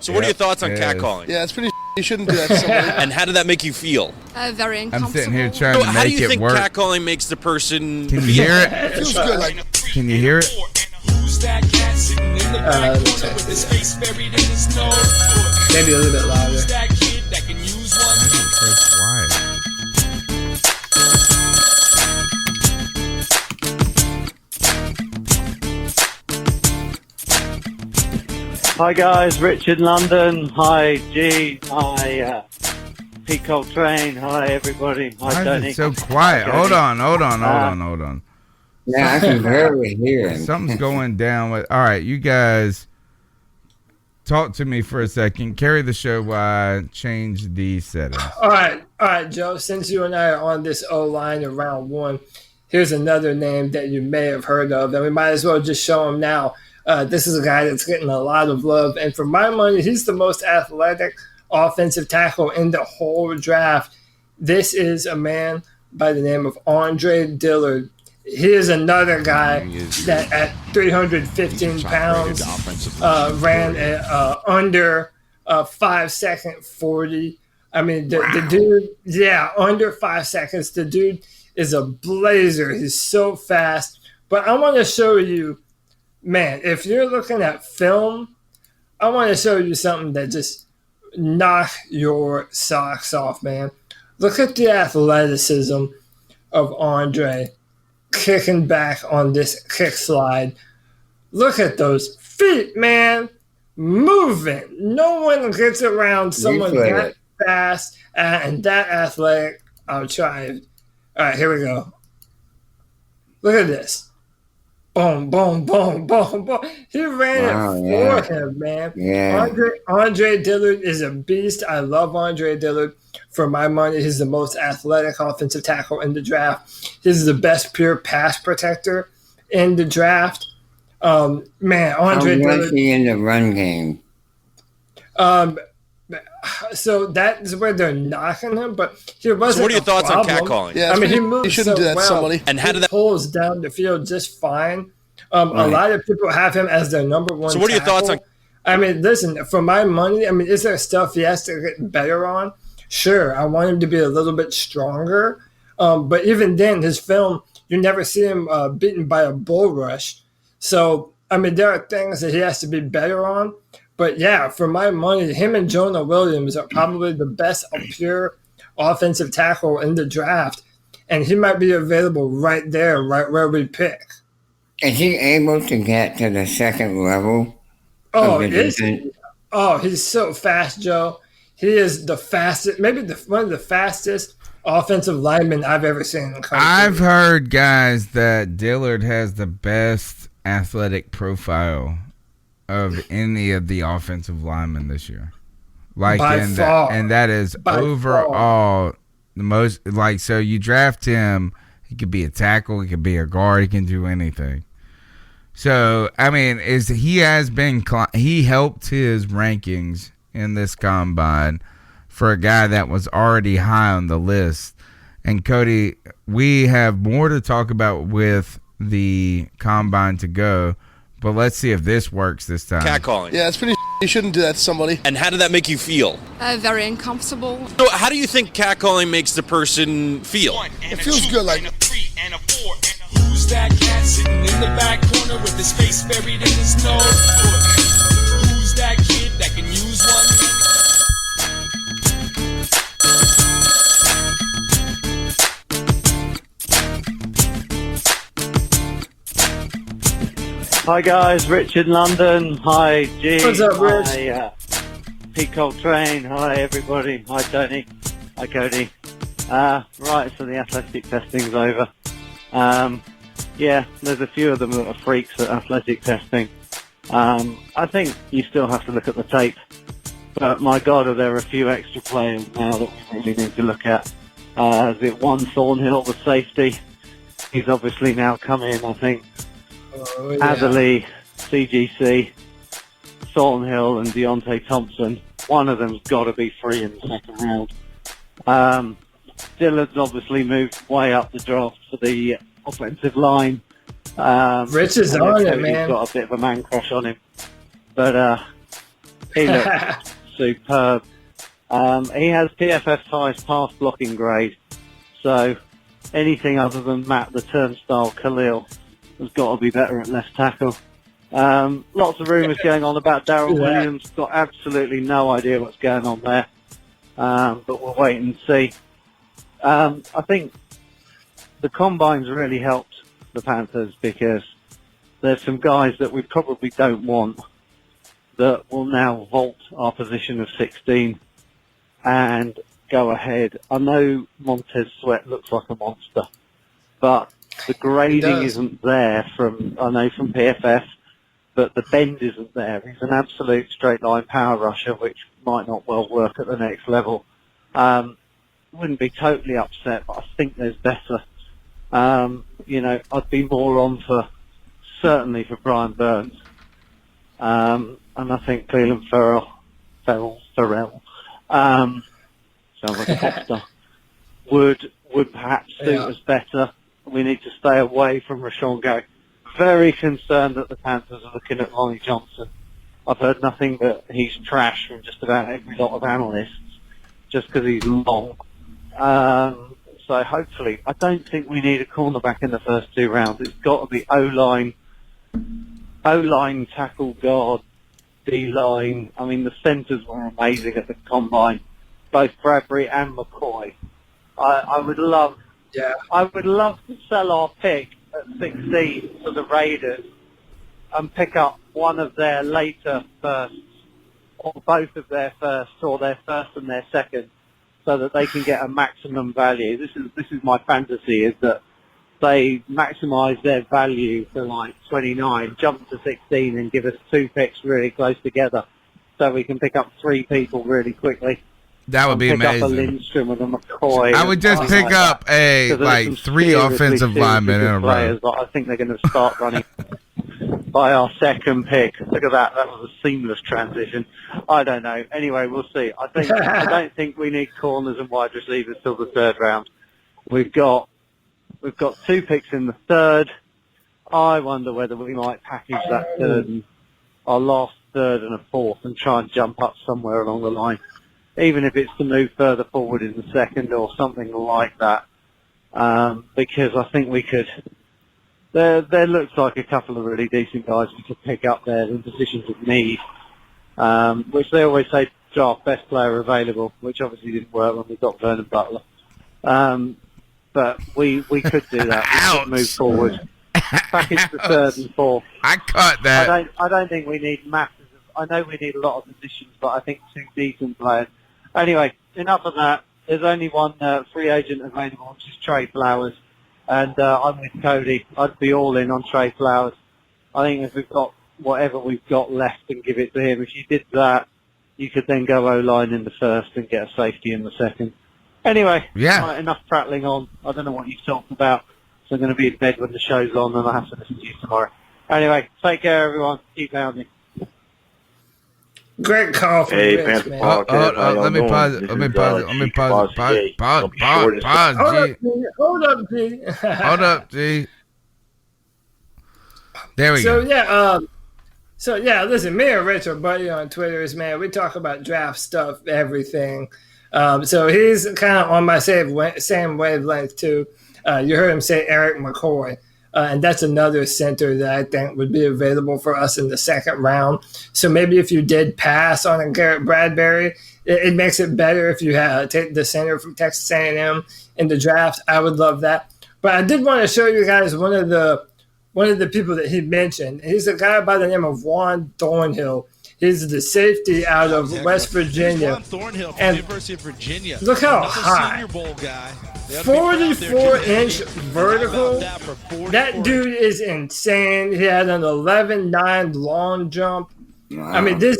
So what are your thoughts on catcalling? Yeah, it's pretty. You shouldn't do that to somebody. And how did that make you feel? Very uncomfortable. I'm sitting here trying to make it work. How do you think catcalling makes the person Can you hear it? It feels good. Like, can you hear it? Maybe a little bit louder. Hi guys, Richard London. Hi G. Hi Pete Coltrane. Hi everybody. Hi Why Tony. is it so quiet? Hold on. Yeah, I can barely hear him. Something's going down with. All right, you guys, talk to me for a second. Carry the show while I change the settings. All right, Joe. Since you and I are on this O-line in round one, here's another name that you may have heard of, and we might as well just show him now. This is a guy that's getting a lot of love, and for my money, he's the most athletic offensive tackle in the whole draft. This is a man by the name of Andre Dillard. He is another guy that at 315 pounds ran under 5-second 40. I mean, the dude, under 5 seconds. The dude is a blazer. He's so fast. But I want to show you, man, if you're looking at film, I want to show you something that just knock your socks off, man. Look at the athleticism of Andre kicking back on this kick slide. Look at those feet, man. Moving. No one gets around someone that fast and that athletic. I'll try. All right, here we go. Look at this. Boom, boom, boom, boom, boom. He ran it for him, man. Yeah. Andre Dillard is a beast. I love Andre Dillard. For my money, he's the most athletic offensive tackle in the draft. He's the best pure pass protector in the draft. Man, Andre Dillard. How was he in the run game? So that's where they're knocking him, but he wasn't. So what are your thoughts on catcalling? Yeah, I mean, he moves shouldn't so do that to well. somebody. And how did that pulls down the field just fine? A lot of people have him as their number one. So what are your thoughts on? I mean, listen, for my money, I mean, is there stuff he has to get better on? Sure, I want him to be a little bit stronger. But even then, his film, you never see him beaten by a bull rush. So, I mean, there are things that he has to be better on. But yeah, for my money, him and Jonah Williams are probably the best pure offensive tackle in the draft. And he might be available right there, right where we pick. Is he able to get to the second level? Oh, he's so fast, Joe. He is the fastest, maybe one of the fastest offensive linemen I've ever seen in college. I've heard, guys, that Dillard has the best athletic profile of any of the offensive linemen this year. Like, and that is overall the most, like, so you draft him, he could be a tackle, he could be a guard, he can do anything. So, I mean, he helped his rankings in this combine for a guy that was already high on the list. And Cody, we have more to talk about with the combine to go, but let's see if this works this time. Catcalling. Yeah, it's pretty. You shouldn't do that to somebody. And how did that make you feel? Very uncomfortable. So how do you think catcalling makes the person feel? It feels good, like. Who's that cat sitting in the back corner with his face buried in his nose? Who's that kid that can use one? Hi guys, Rich in London. Hi G. What's up, Rich? Hi Pete Coltrane. Hi everybody. Hi Tony. Hi Cody. Right, so the athletic testing's over. Yeah, there's a few of them that are freaks at athletic testing. I think you still have to look at the tape. But my God, are there a few extra players now that we really need to look at. Is it one Thornhill, the safety? He's obviously now come in, I think. Oh, yeah. Adderley, CGC, Thornhill and Deontay Thompson. One of them's got to be free in the second round. Dillard's obviously moved way up the draft for the offensive line. Rich is on it, man. He's got a bit of a man crush on him. But he looks superb. He has PFF's highest pass blocking grade. So anything other than Matt the Turnstile Khalil has got to be better at left tackle. Lots of rumours going on about Darrell Williams. Got absolutely no idea what's going on there. But we'll wait and see. I think the Combine's really helped the Panthers because there's some guys that we probably don't want that will now vault our position of 16 and go ahead. I know Montez Sweat looks like a monster, but the grading isn't there from PFF, but the bend isn't there. He's an absolute straight line power rusher, which might not well work at the next level. Wouldn't be totally upset, but I think there's better. I'd be more on certainly for Brian Burns. And I think Cleveland Farrell, sounds like a popstar, would perhaps suit us better. We need to stay away from Rashawn Gary. Very concerned that the Panthers are looking at Lonnie Johnson. I've heard nothing but he's trash from just about every lot of analysts. just because he's long. So hopefully, I don't think we need a cornerback in the first 2 rounds. It's got to be O-line, tackle, guard, D-line. I mean, the centers were amazing at the combine, both Bradbury and McCoy. I would love to sell our pick at 16 to the Raiders and pick up one of their later firsts, or both of their firsts, or their first and their second, so that they can get a maximum value. This is my fantasy, is that they maximise their value to like 29, jump to 16, and give us 2 picks really close together, so we can pick up 3 people really quickly. That would be amazing. Pick up a Lindstrom and a McCoy. I would just pick up a 3 offensive linemen in a row. I think they're going to start running by our second pick. Look at that. That was a seamless transition. I don't know. Anyway, we'll see. I don't think we need corners and wide receivers till the 3rd round. We've got 2 picks in the 3rd. I wonder whether we might package that 3rd and our last 3rd and a 4th and try and jump up somewhere along the line, even if it's to move further forward in the 2nd or something like that. Because I think we could. There looks like a couple of really decent guys we could pick up there in positions of need, which they always say draft best player available, which obviously didn't work when we got Vernon Butler. But we could do that. We could move forward. Package the 3rd and 4th. I caught that. I don't think we need masses. I know we need a lot of positions, but I think 2 decent players. Anyway, enough of that. There's only one free agent available, which is Trey Flowers. And I'm with Cody. I'd be all in on Trey Flowers. I think if we've got whatever we've got left and give it to him, if you did that, you could then go O-line in the 1st and get a safety in the 2nd. Anyway, right, enough prattling on. I don't know what you've talked about, so I'm going to be in bed when the show's on and I'll have to listen to you tomorrow. Anyway, take care, everyone. Keep pounding. Great call from Hey, Rich, Panther man. Podcast. Let me pause it. Let me pause it. Pause, G. Hold up, G. Hold up, G. There we go. Listen, me and Rich are buddy on Twitter. Man, we talk about draft stuff, everything. So he's kind of on my same wavelength too. You heard him say Eric McCoy. And that's another center that I think would be available for us in the 2nd round. So maybe if you did pass on a Garrett Bradbury, it makes it better if you take the center from Texas A&M in the draft. I would love that. But I did want to show you guys one of the people that he mentioned. He's a guy by the name of Juan Thornhill. He's the safety out of West Virginia. Juan Thornhill from the University of Virginia. Look how Another high. Senior Bowl guy. 44-inch vertical. That dude is insane. He had an 11.9 long jump. Wow. I mean, this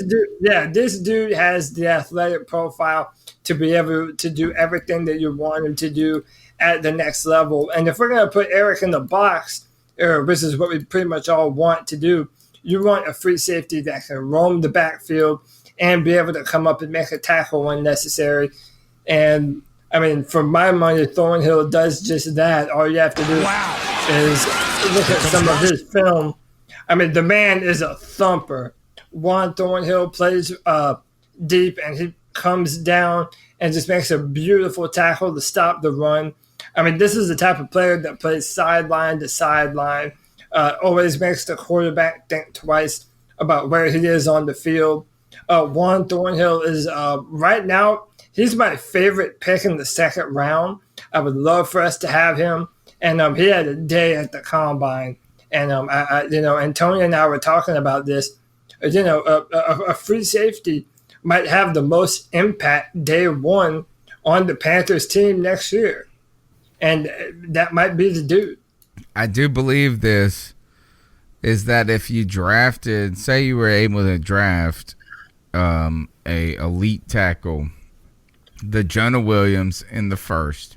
dude has the athletic profile to be able to do everything that you want him to do at the next level. And if we're going to put Eric in the box, which is what we pretty much all want to do, you want a free safety that can roam the backfield and be able to come up and make a tackle when necessary. And, I mean, for my money, Thornhill does just that. All you have to do is look at some of his film. I mean, the man is a thumper. Juan Thornhill plays deep, and he comes down and just makes a beautiful tackle to stop the run. I mean, this is the type of player that plays sideline to sideline, always makes the quarterback think twice about where he is on the field. Juan Thornhill is, right now, he's my favorite pick in the 2nd round. I would love for us to have him. And he had a day at the combine. And, and Tony and I were talking about this. A free safety might have the most impact day one on the Panthers team next year. And that might be the dude. I do believe this is that if you drafted, say you were able to draft a elite tackle, the Jonah Williams in the 1st,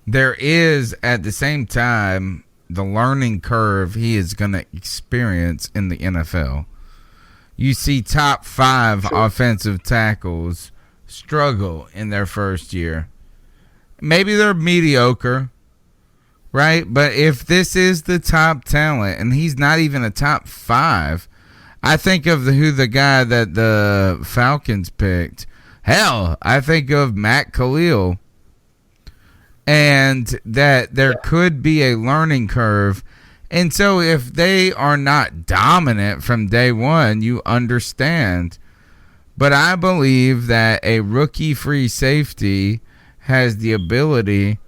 there is at the same time the learning curve he is going to experience in the NFL. You see top 5 offensive tackles struggle in their first year. Maybe they're mediocre, right? But if this is the top talent and he's not even a top 5, I think of who the guy that the Falcons picked Hell, I think of Matt Khalil, and that there could be a learning curve. And so if they are not dominant from day one, you understand. But I believe that a rookie free safety has the ability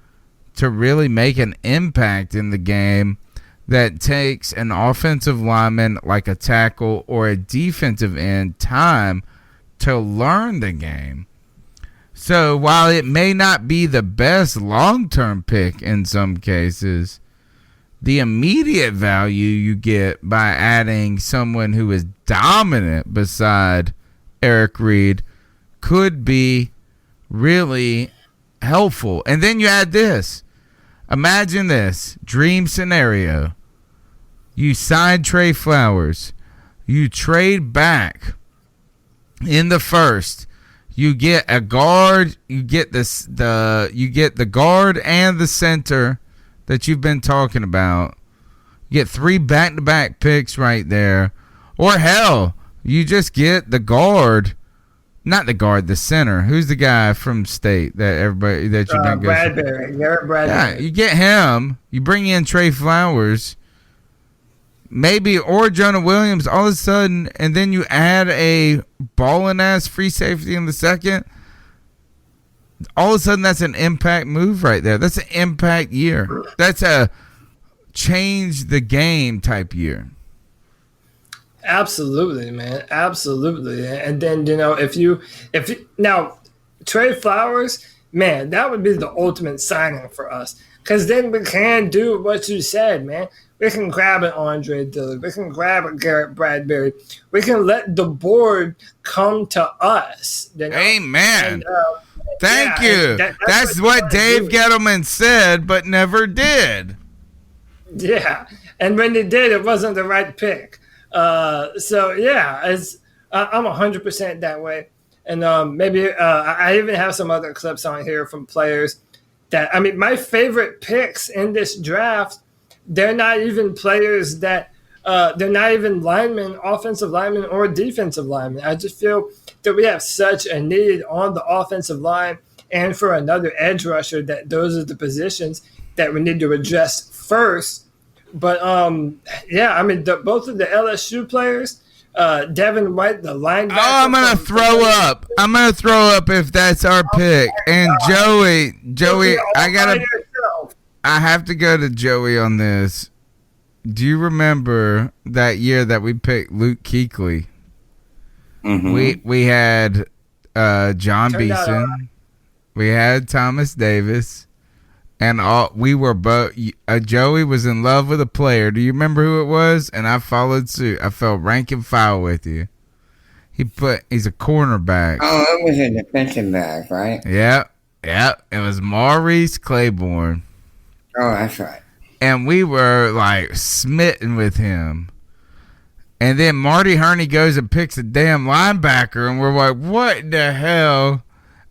to really make an impact in the game that takes an offensive lineman like a tackle or a defensive end time to learn the game. So while it may not be the best long-term pick in some cases, the immediate value you get by adding someone who is dominant beside Eric Reed could be really helpful. And then you add this. Imagine this dream scenario. You sign Trey Flowers. You trade back in the first. You get a guard. You get the guard and the center that you've been talking about. You get 3 back-to-back picks right there. Or hell, you just get the guard. Not the guard, the center. Who's the guy from State that everybody that you've been Bradbury, Garrett Bradbury. Yeah, you get him. You bring in Trey Flowers, maybe, or Jonah Williams all of a sudden, and then you add a balling ass free safety in the second. All of a sudden, that's an impact move right there. That's an impact year. That's a change the game type year. Absolutely, man. Absolutely. And then, if you now Trey Flowers, man, that would be the ultimate signing for us. Because then we can do what you said, man. We can grab an Andre Dillard. We can grab a Garrett Bradbury. We can let the board come to us. Amen. And, Thank you. That's what Dave Gettleman said, but never did. Yeah. And when they did, it wasn't the right pick. So yeah, I'm 100% that way. And maybe I even have some other clips on here from players that, I mean, my favorite picks in this draft, they're not even players that they're not even linemen, offensive linemen or defensive linemen. I just feel that we have such a need on the offensive line and for another edge rusher that those are the positions that we need to address first. But, yeah, I mean, both of the LSU players, Devin White, the linebacker. Oh, I'm going to throw up. I'm going to throw up if that's our pick. And Joey, I have to go to Joey on this. Do you remember that year that we picked Luke Kuechly? Mm-hmm. We had John Beeson. We had Thomas Davis. And we were both. Joey was in love with a player. Do you remember who it was? And I followed suit. I felt rank and file with you. He's a cornerback. Oh, it was a defensive back, right? Yep. It was Maurice Claiborne. Oh, that's right. And we were like smitten with him. And then Marty Herney goes and picks a damn linebacker, and we're like, what the hell?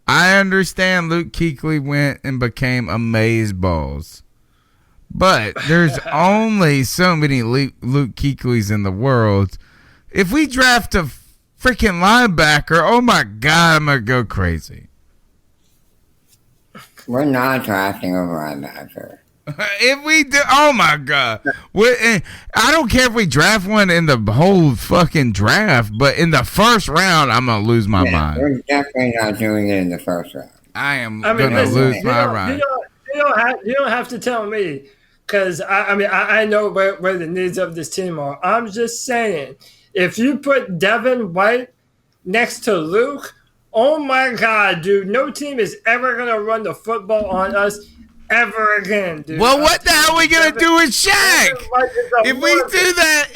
I understand Luke Kuechly went and became amazeballs. But there's only so many Luke Kuechlys in the world. If we draft a freaking linebacker, oh my God, I'm going to go crazy. We're not drafting a linebacker. If we do, oh my God. I don't care if we draft one in the whole fucking draft, but in the first round, I'm going to lose my mind. We're definitely not doing it in the first round. I am going to lose my mind. You don't have to tell me, because I know where the needs of this team are. I'm just saying, if you put Devin White next to Luke, oh my God, dude, no team is ever going to run the football on us ever again, dude. Well, what the hell are we going to do with Shaq? If we do that,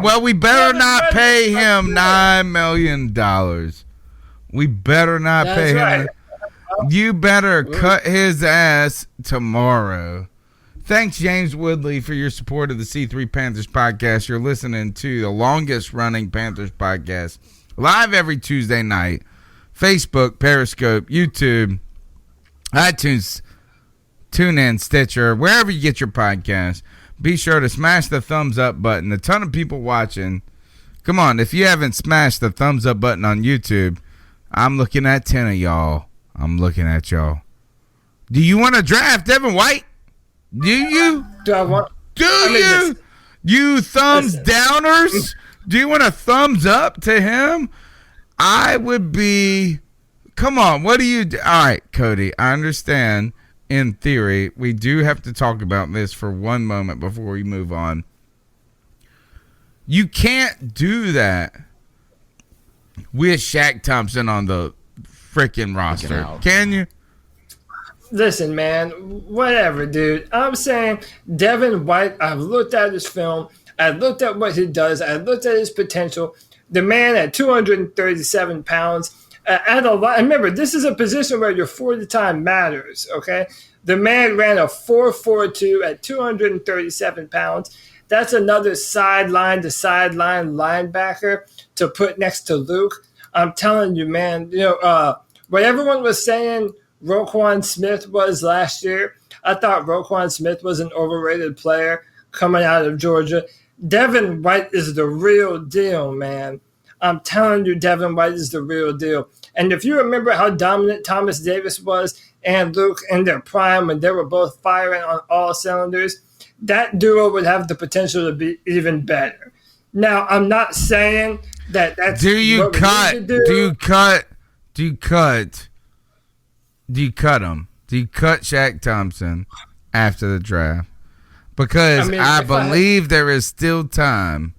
well, we better not pay him $9 million. We better not pay him. You better cut his ass tomorrow. Thanks, James Woodley, for your support of the C3 Panthers podcast. You're listening to the longest running Panthers podcast live every Tuesday night. Facebook, Periscope, YouTube, iTunes, TuneIn, Stitcher, wherever you get your podcast. Be sure to smash the thumbs up button. A ton of people watching. Come on, if you haven't smashed the thumbs up button on YouTube, I'm looking at 10 of y'all. I'm looking at y'all. Do you want to draft Devin White? Do you? You thumbs downers? Do you want a thumbs up to him? I would be. Come on, what do you do? All right, Cody, I understand. In theory, we do have to talk about this for one moment before we move on. You can't do that with Shaq Thompson on the freaking roster, can you? Listen, man, whatever, dude. I'm saying Devin White, I've looked at his film. I looked at what he does. I looked at his potential. The man at 237 pounds. At a lot, remember, this is a position where your 40 time matters, okay? The man ran a 4.42 at 237 pounds. That's another sideline to sideline linebacker to put next to Luke. I'm telling you, man, what everyone was saying Roquan Smith was last year, I thought Roquan Smith was an overrated player coming out of Georgia. Devin White is the real deal, man. I'm telling you, Devin White is the real deal. And if you remember how dominant Thomas Davis was and Luke in their prime when they were both firing on all cylinders, that duo would have the potential to be even better. Now, I'm not saying that that's Do you cut him? Do you cut Shaq Thompson after the draft? Because I believe there is still time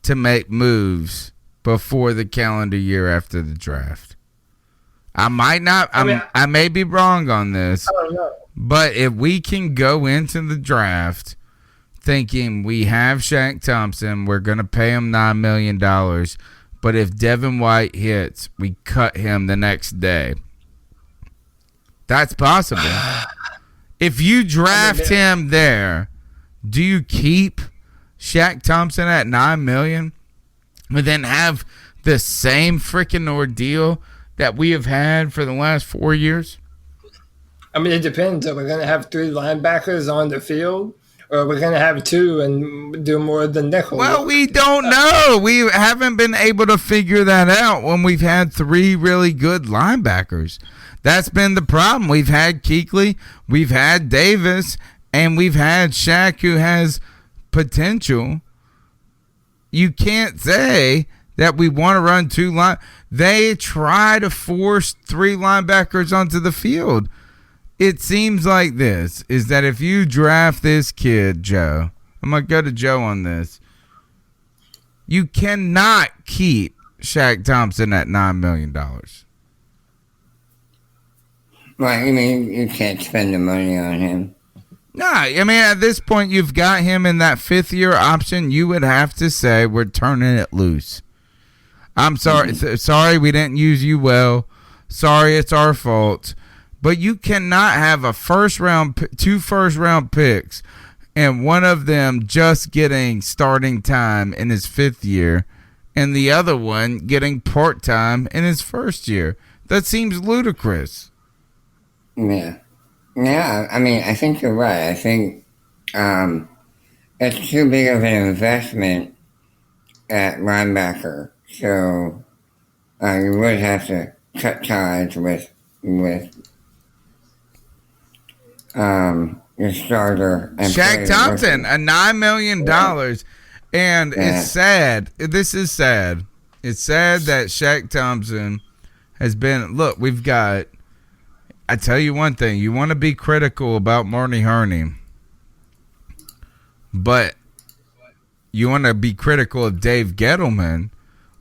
to make moves before the calendar year after the draft. I might not. I may be wrong on this. I don't know. But if we can go into the draft thinking we have Shaq Thompson, we're going to pay him $9 million. But if Devin White hits, we cut him the next day. That's possible. If you draft him there, do you keep Shaq Thompson at $9 million, but then have the same freaking ordeal that we have had for the last 4 years? I mean, it depends. Are we going to have 3 linebackers on the field, or are we going to have 2 and do more of the nickel? Well, we don't know. We haven't been able to figure that out when we've had 3 really good linebackers. That's been the problem. We've had Kuechly, we've had Davis, and we've had Shaq, who has potential. You can't say that we want to run 2 line. They try to force 3 linebackers onto the field. It seems like this is that if you draft this kid, Joe, I'm going to go to Joe on this. You cannot keep Shaq Thompson at $9 million. Well, you mean you can't spend the money on him? No, I mean, at this point, you've got him in that 5th-year option. You would have to say we're turning it loose. I'm sorry. Sorry we didn't use you well. Sorry, it's our fault. But you cannot have a 2 first-round picks, and one of them just getting starting time in his 5th year, and the other one getting part-time in his 1st year. That seems ludicrous. Yeah. Yeah, I mean, I think you're right. I think it's too big of an investment at linebacker. So you would have to cut ties with your starter. And Shaq Thompson, a $9 million. And it's sad. This is sad. It's sad that Shaq Thompson has been... Look, we've got... I tell you one thing. You want to be critical about Marty Hurney, but you want to be critical of Dave Gettleman.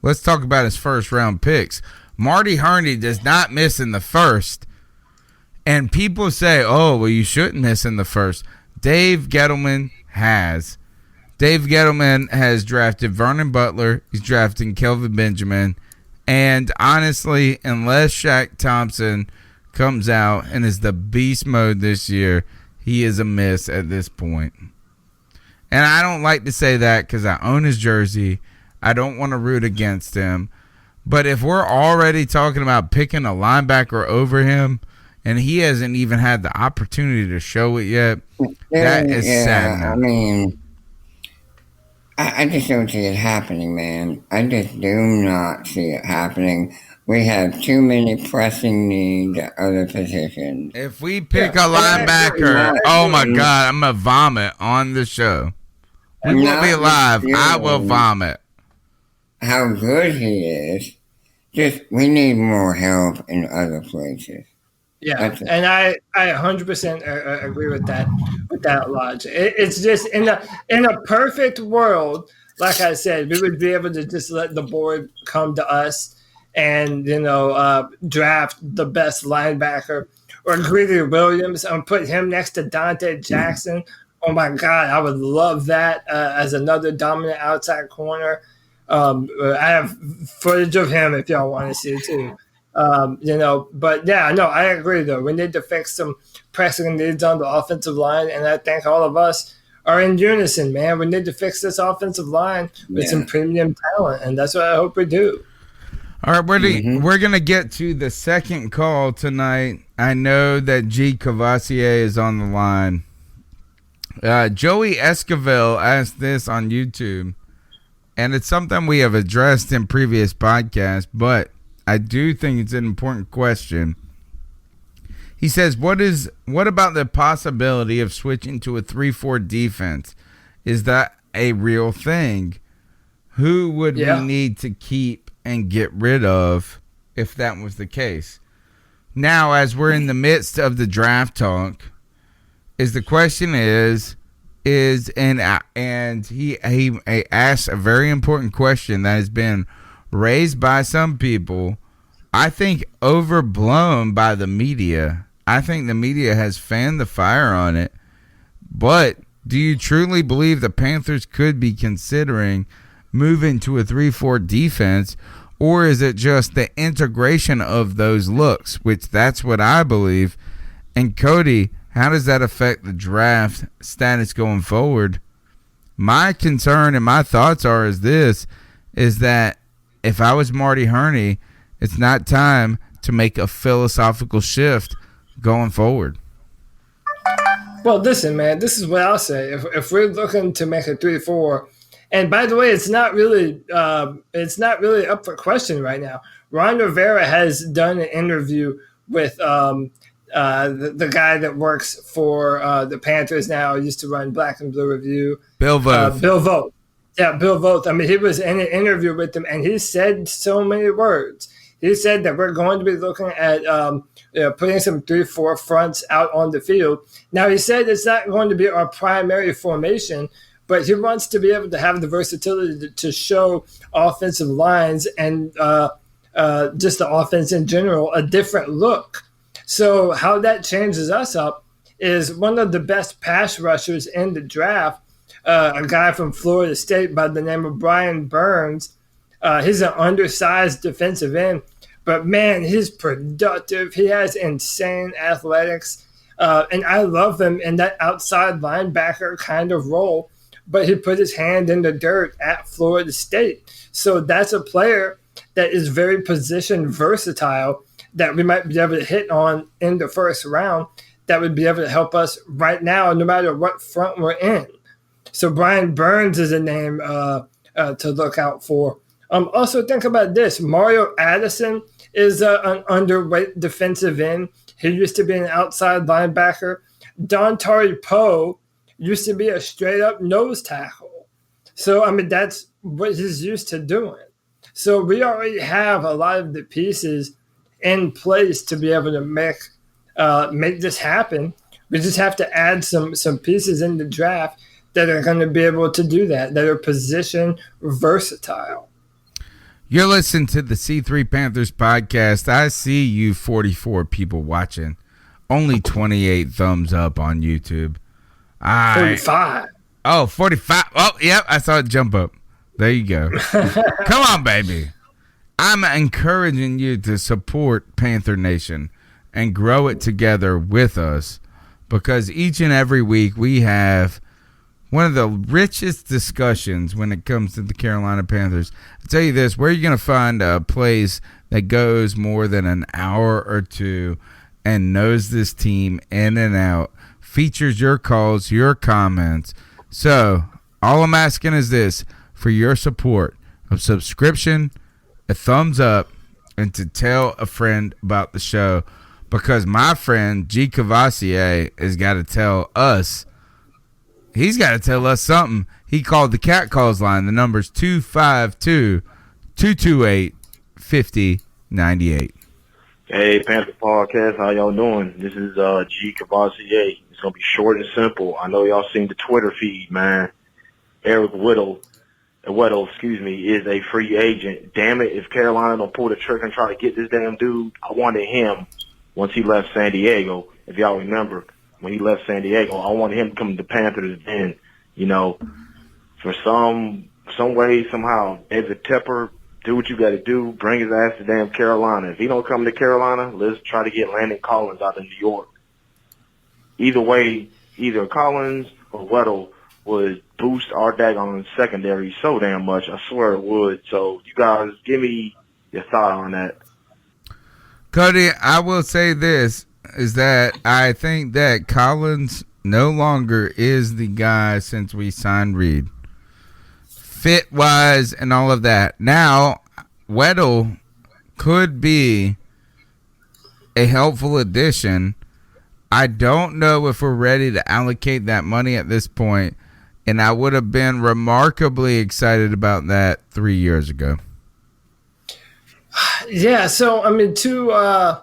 Let's talk about his first-round picks. Marty Hurney does not miss in the first, and people say, oh, well, you shouldn't miss in the first. Dave Gettleman has. Dave Gettleman has drafted Vernon Butler. He's drafting Kelvin Benjamin. And honestly, unless Shaq Thompson comes out and is the beast mode this year, he is a miss at this point. And I don't like to say that because I own his jersey. I don't want to root against him. But if we're already talking about picking a linebacker over him and he hasn't even had the opportunity to show it yet, that is sad. I mean, I just don't see it happening, man. I just do not see it happening. We have too many pressing needs at other positions. If we pick a linebacker, oh my God, I'm going to vomit on the show. We won't be live. I will vomit. How good he is. Just, we need more help in other places. Yeah, and I 100% agree with that logic. It's just in a perfect world, like I said, we would be able to just let the board come to us and draft the best linebacker or Greedy Williams and put him next to Dante Jackson. Oh my God, I would love that as another dominant outside corner. I have footage of him if y'all want to see it too. But yeah, no, I agree though. We need to fix some pressing needs on the offensive line, and I think all of us are in unison, man. We need to fix this offensive line with some premium talent, and that's what I hope we do. All right, we're going to get to the second call tonight. I know that G. Cavassier is on the line. Joey Esquivel asked this on YouTube, and it's something we have addressed in previous podcasts, but I do think it's an important question. He says, what about the possibility of switching to a 3-4 defense? Is that a real thing? Who would we need to keep and get rid of if that was the case? Now, as we're in the midst of the draft talk, the question is he asked a very important question that has been raised by some people, I think overblown by the media. I think the media has fanned the fire on it. But do you truly believe the Panthers could be considering moving to a 3-4 defense, or is it just the integration of those looks, which that's what I believe? And Cody, how does that affect the draft status going forward? My concern and my thoughts is that if I was Marty Herney, it's not time to make a philosophical shift going forward. Well, listen, man, this is what I'll say. If we're looking to make a 3-4, and by the way, it's not really up for question right now. Ron Rivera has done an interview with the guy that works for the Panthers now. He used to run Black and Blue Review. Bill Vogt. Bill Vogt. Yeah, Bill Vogt. I mean, he was in an interview with him, and he said so many words. He said that we're going to be looking at putting some 3-4 fronts out on the field. Now, he said it's not going to be our primary formation, but he wants to be able to have the versatility to show offensive lines and just the offense in general a different look. So how that changes us up is one of the best pass rushers in the draft, a guy from Florida State by the name of Brian Burns. He's an undersized defensive end, but man, he's productive. He has insane athletics, and I love him in that outside linebacker kind of role, but he put his hand in the dirt at Florida State. So that's a player that is very position versatile that we might be able to hit on in the first round that would be able to help us right now, no matter what front we're in. So Brian Burns is a name to look out for. Also, think about this. Mario Addison is an underweight defensive end. He used to be an outside linebacker. Dontari Poe used to be a straight-up nose tackle. So, I mean, that's what he's used to doing. So we already have a lot of the pieces in place to be able to make this happen. We just have to add some pieces in the draft that are going to be able to do that are position versatile. You're listening to the C3 Panthers podcast. I see you 44 people watching. Only 28 thumbs up on YouTube. 45. Oh, 45. Oh, yep. I saw it jump up. There you go. Come on, baby. I'm encouraging you to support Panther Nation and grow it together with us, because each and every week we have one of the richest discussions when it comes to the Carolina Panthers. I'll tell you this, where are you going to find a place that goes more than an hour or two and knows this team in and out, features your calls, your comments. So All I'm asking is this, for your support, a subscription, a thumbs up, and to tell a friend about the show, because my friend G. Cavassier has got to tell us. He's got to tell us something. He called the Cat Calls line. The number's 252-228-5098. Hey, Panther Podcast, how y'all doing? This is G. Cavassier. It's going to be short and simple. I know y'all seen the Twitter feed, man. Eric Weddle, is a free agent. Damn it, if Carolina don't pull the trigger and try to get this damn dude, I wanted him once he left San Diego. If y'all remember, when he left San Diego, I wanted him to come to the Panthers then, for some way, somehow, David Tepper, do what you got to do, bring his ass to damn Carolina. If he don't come to Carolina, let's try to get Landon Collins out of New York. Either way, either Collins or Weddle would boost our daggone secondary so damn much. I swear it would. So you guys, give me your thought on that. Cody, I will say this, is that I think that Collins no longer is the guy since we signed Reed. Fit-wise and all of that. Now, Weddle could be a helpful addition. I don't know if we're ready to allocate that money at this point, and I would have been remarkably excited about that 3 years ago. Yeah, so, I mean, to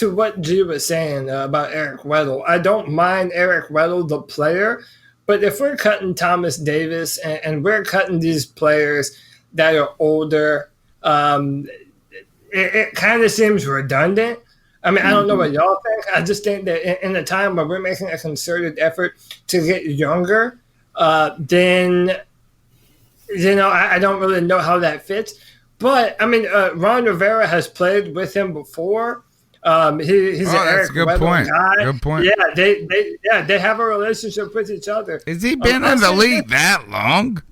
what G was saying about Eric Weddle, I don't mind Eric Weddle, the player, but if we're cutting Thomas Davis and we're cutting these players that are older, it kind of seems redundant. I mean, I don't know what y'all think. I just think that in a time where we're making a concerted effort to get younger, then, I don't really know how that fits. But, I mean, Ron Rivera has played with him before. He's an Eric Weddle guy. Good point. Yeah, they have a relationship with each other. Has he been in the league that long?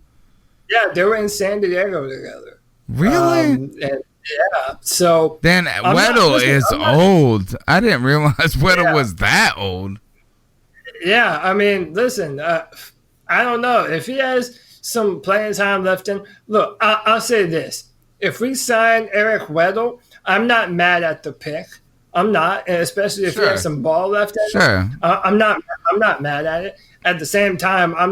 Yeah, they were in San Diego together. Really? So then Weddle is old. I didn't realize Weddle was that old. Yeah, I mean, listen, I don't know if he has some playing time left in. Look, I'll say this: if we sign Eric Weddle, I'm not mad at the pick. I'm not, and especially if he has some ball left in. Sure. I'm not mad at it. At the same time, I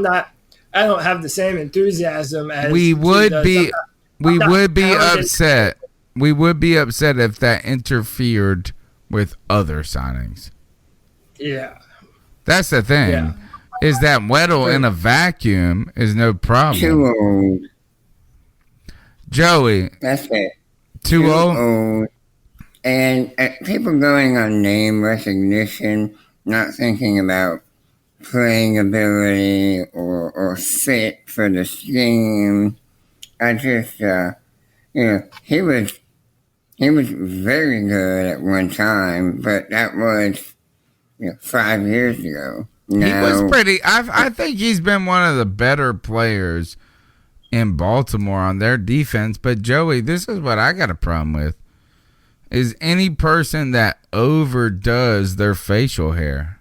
don't have the same enthusiasm as we would be. We would be talented. upset. We would be upset if that interfered with other signings. Yeah. That's the thing. Yeah. Is that Weddle in a vacuum is no problem. Too old. Joey. That's it. Too old. And people going on name recognition, not thinking about playing ability or fit for the scheme. I just, he was very good at one time, but that was 5 years ago. Now, he was pretty. I think he's been one of the better players in Baltimore on their defense. But Joey, this is what I got a problem with: is any person that overdoes their facial hair,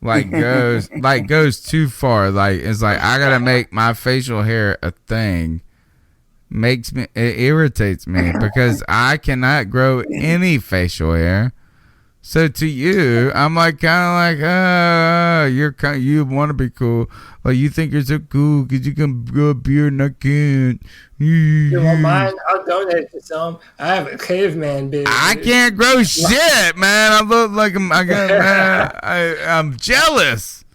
goes too far. It's like I gotta make my facial hair a thing. It irritates me because I cannot grow any facial hair. So to you, I'm kind of like, you want to be cool. Like, you think you're so cool because you can grow a beard and I can't. You want mine? I'll donate to some. I have a caveman beard. I can't grow shit, man. I look like I'm jealous.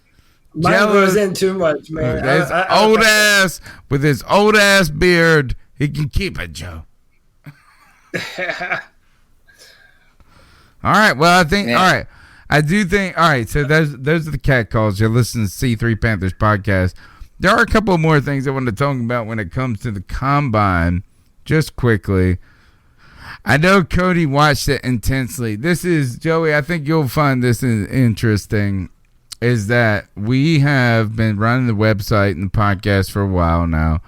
Mine goes in too much, man. With his old ass beard, he can keep it, Joe. All right. Well, I think. Yeah. All right. I do think. All right. So those are the cat calls. You're listening to C3 Panthers podcast. There are a couple more things I want to talk about when it comes to the combine. Just quickly, I know Cody watched it intensely. This is Joey. I think you'll find this interesting. Is that we have been running the website and the podcast for a while now.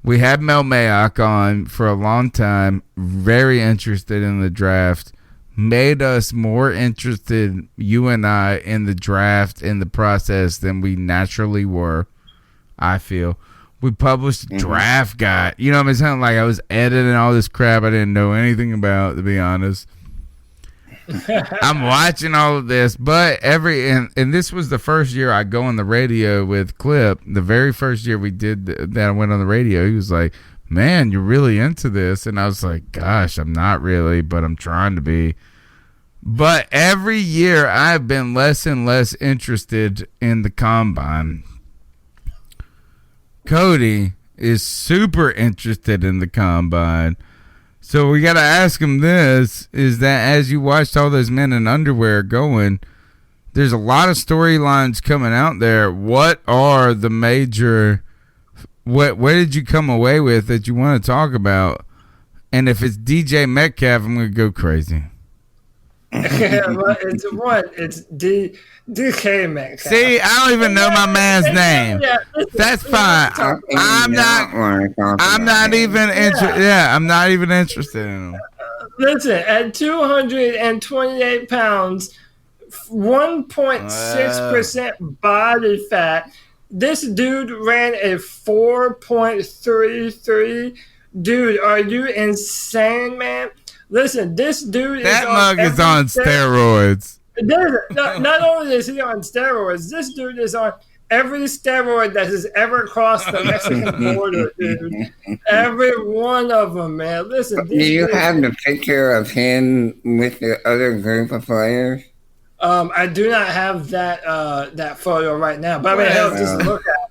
We had Mel Mayock on for a long time. Very interested in the draft. Made us more interested, you and I, in the draft, in the process than we naturally were. I feel. We published a draft guide. You know what I'm saying? Like I was editing all this crap I didn't know anything about, to be honest. I'm watching all of this, but and this was the first year I go on the radio with Clip. The very first year we did that, I went on the radio. He was like, "Man, you're really into this," and I was like, "Gosh, I'm not really, but I'm trying to be." But every year I've been less and less interested in the combine. Cody is super interested in the combine. So we got to ask him this, is that as you watched all those men in underwear going, there's a lot of storylines coming out there. What are the major, what did you come away with that you want to talk about? And if it's DJ Metcalf, I'm going to go crazy. Well, it's DK Metcalf. See, I don't even know my man's name. That's fine. I'm not even interested. Yeah, I'm not even interested in him. Listen, at 228 pounds, 1.6% body fat, this dude ran a 4.33. Dude, are you insane, man? Listen, this dude that mug is on steroids. Not only is he on steroids, this dude is on every steroid that has ever crossed the Mexican border, dude. Every one of them, man. Listen. Do you have the picture of him with the other group of players? I do not have that photo right now, but I mean, hell, just look at it.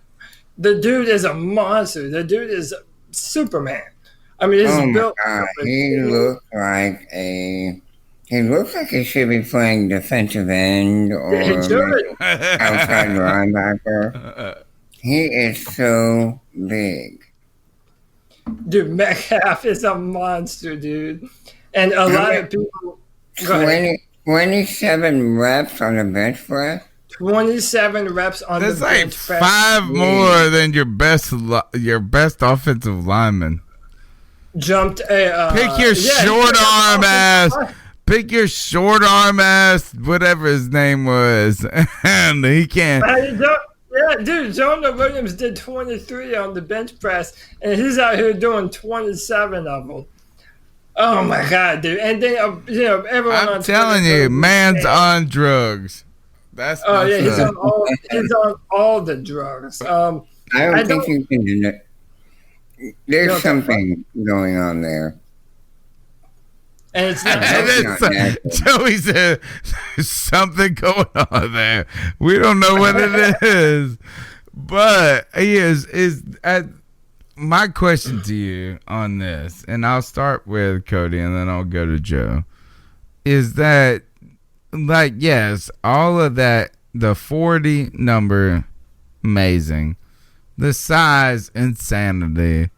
The dude is a monster. The dude is Superman. I mean, he's built. God. He looks like he should be playing defensive end or outside linebacker. He is so big. Dude, Metcalf is a monster, dude. And a lot of people... 27 reps on the bench press? 27 reps on the bench press. That's like 5 more than your best offensive lineman. Jumped a... Pick your short arm ass. Pick your short arm ass, whatever his name was. And he can't... Yeah, dude, Jonah Williams did 23 on the bench press, and he's out here doing 27 of them. Oh, my God, dude. And then, everyone I'm telling you, man's on drugs. That's he's on all the drugs. I don't think you can do that. There's something going on there. And it's not Joey said there's something going on there. We don't know what it is. But my question to you on this, and I'll start with Cody and then I'll go to Joe, is that, like, yes, all of that, the 40 number, amazing. The size, insanity.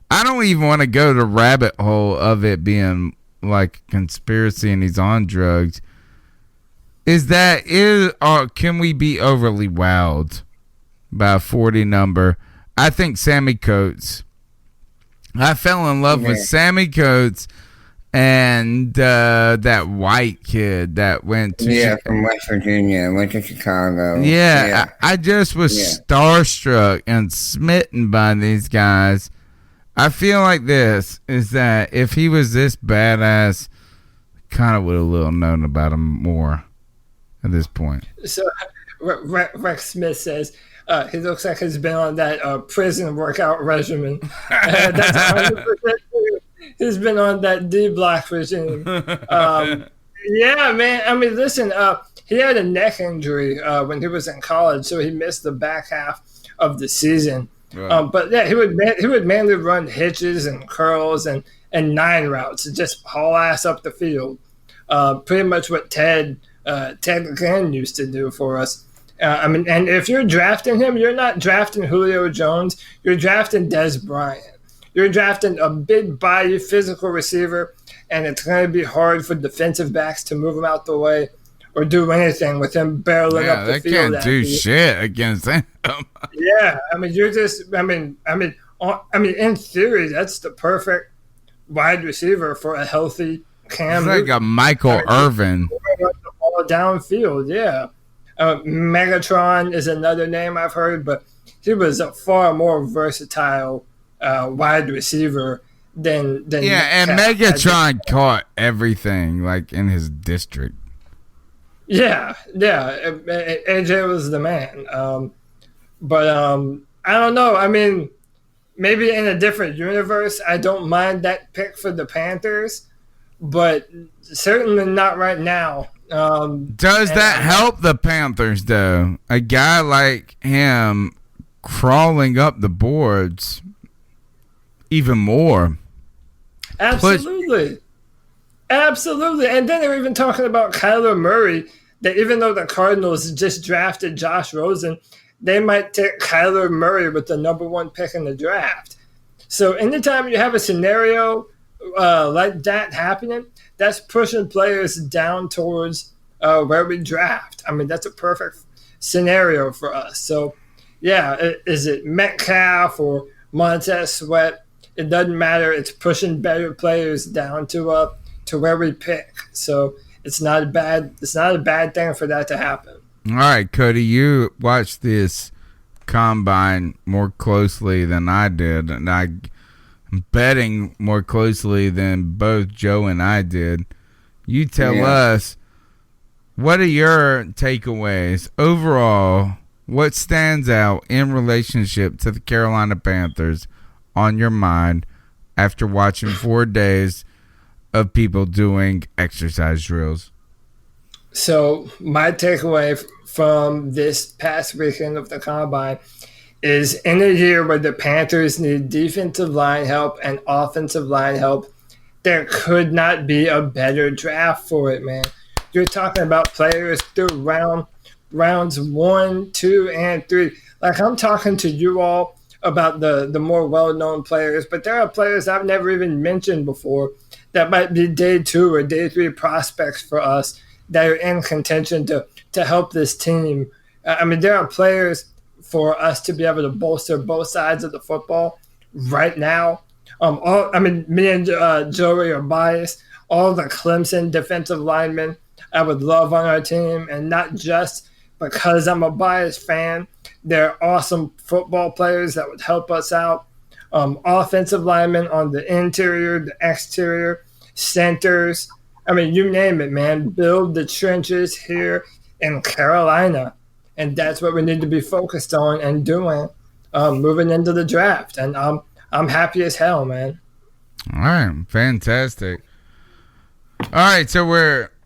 I don't even want to go to the rabbit hole of it being like conspiracy and he's on drugs. Can we be overly wowed by a 40 number? I think Sammy Coates. I fell in love with Sammy Coates and that white kid that went to from West Virginia, went to Chicago. I just was starstruck and smitten by these guys. I feel like this is that if he was this badass, kind of would have little known about him more at this point. So Rex Smith says he looks like he's been on that prison workout regimen. That's 100% true. He's been on that D-block regime. Yeah, man. I mean, listen, he had a neck injury when he was in college, so he missed the back half of the season. Right. But yeah, he would mainly run hitches and curls and 9 routes and just haul ass up the field. Pretty much what Ted Glenn used to do for us. I mean, and if you're drafting him, you're not drafting Julio Jones. You're drafting Des Bryant. You're drafting a big body physical receiver, and it's going to be hard for defensive backs to move him out the way or do anything with him barreling up the field. They can't do shit against him. Yeah, I mean, you're just. I mean, in theory, that's the perfect wide receiver for a healthy Cam. It's like a Michael Irvin. All downfield, yeah. Megatron is another name I've heard, but he was a far more versatile wide receiver than Yeah, and Megatron caught everything like in his district. Yeah. AJ was the man. But I don't know. I mean, maybe in a different universe, I don't mind that pick for the Panthers, but certainly not right now. Does that help the Panthers, though? A guy like him crawling up the boards even more. Absolutely. Absolutely. And then they're even talking about Kyler Murray, that even though the Cardinals just drafted Josh Rosen, they might take Kyler Murray with the number 1 pick in the draft. So anytime you have a scenario like that happening, that's pushing players down towards where we draft. I mean, that's a perfect scenario for us. So, yeah, is it Metcalf or Montez Sweat? It doesn't matter. It's pushing better players down to where we pick. So it's not a bad thing for that to happen. All right, Cody, you watched this combine more closely than I did, and I'm betting more closely than both Joe and I did. You tell us, what are your takeaways overall? What stands out in relationship to the Carolina Panthers on your mind after watching 4 days of people doing exercise drills? So my takeaway from this past weekend of the Combine is, in a year where the Panthers need defensive line help and offensive line help, there could not be a better draft for it, man. You're talking about players through rounds 1, 2, and 3. Like, I'm talking to you all about the more well-known players, but there are players I've never even mentioned before that might be day 2 or day 3 prospects for us that are in contention to help this team. I mean, there are players for us to be able to bolster both sides of the football right now. Me and Joey are biased. All the Clemson defensive linemen I would love on our team, and not just because I'm a biased fan. They're awesome football players that would help us out. Offensive linemen on the interior, the exterior, centers. I mean, you name it, man. Build the trenches here in Carolina. And that's what we need to be focused on and doing moving into the draft. And I'm happy as hell, man. All right. Fantastic. All right. So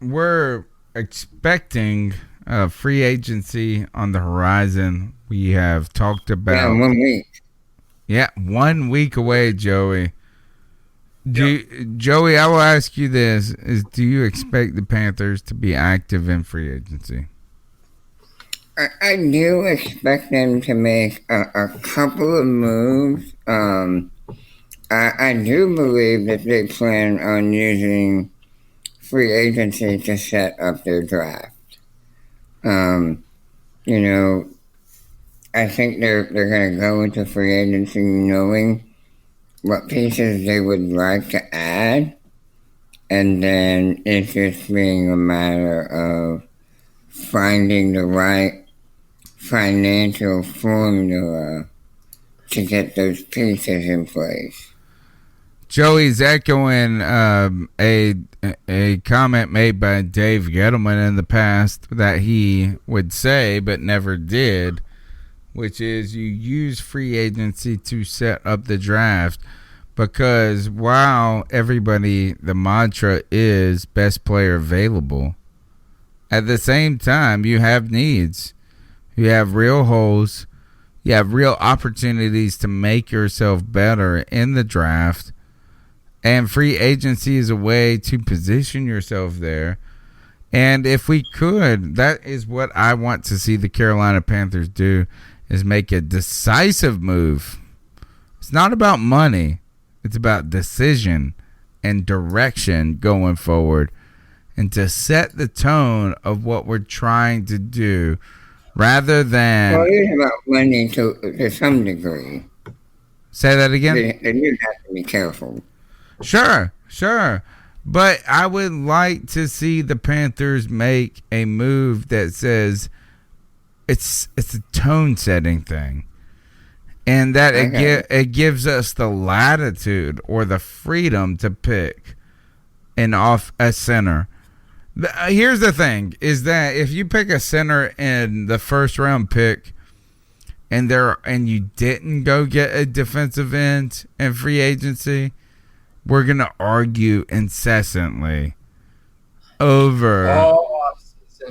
we're expecting free agency on the horizon. We have talked about 1 week. Yeah, 1 week away, Joey. Joey, I will ask you this: do you expect the Panthers to be active in free agency? I do expect them to make a couple of moves. I do believe that they plan on using free agency to set up their draft. I think they're going to go into free agency knowing what pieces they would like to add, and then it's just being a matter of finding the right financial formula to get those pieces in place. Joey's echoing a comment made by Dave Gettleman in the past that he would say but never did, which is you use free agency to set up the draft, because while the mantra is best player available, at the same time you have needs. You have real holes. You have real opportunities to make yourself better in the draft. And free agency is a way to position yourself there. And if we could, that is what I want to see the Carolina Panthers do, is make a decisive move. It's not about money. It's about decision and direction going forward, and to set the tone of what we're trying to do rather than... Well, it's about money to some degree. Say that again? Then you have to be careful. Sure. But I would like to see the Panthers make a move that says it's a tone-setting thing. and that it gives us the latitude or the freedom to pick a center. Here's the thing: is that if you pick a center in the first round pick, and you didn't go get a defensive end in free agency, we're gonna argue incessantly over.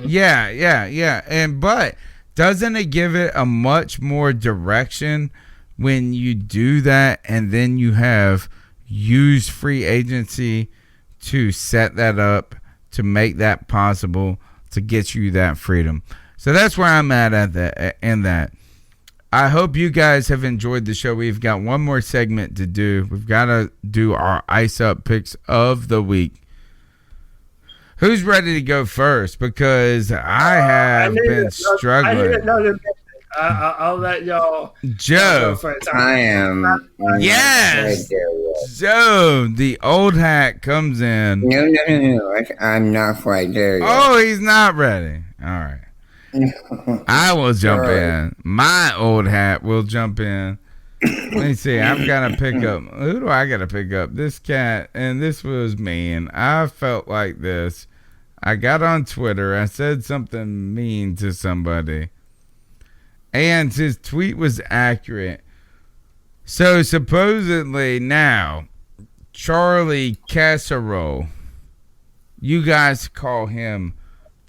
Yeah. But doesn't it give it a much more direction when you do that, and then you have used free agency to set that up, to make that possible, to get you that freedom? So that's where I'm at that. I hope you guys have enjoyed the show. We've got one more segment to do. We've got to do our Ice Up picks of the week. Who's ready to go first? Because I have been struggling. I'll let y'all. Joe. Go first. I am. Yes. Joe, the old hat comes in. No. I'm not quite there yet. Oh, he's not ready. All right. I will jump in. My old hat will jump in. Let me see. I've got to pick up. Who do I got to pick up? This cat. And this was mean. I felt like this. I got on Twitter. I said something mean to somebody. And his tweet was accurate. So supposedly now, Charlie Casserole. You guys call him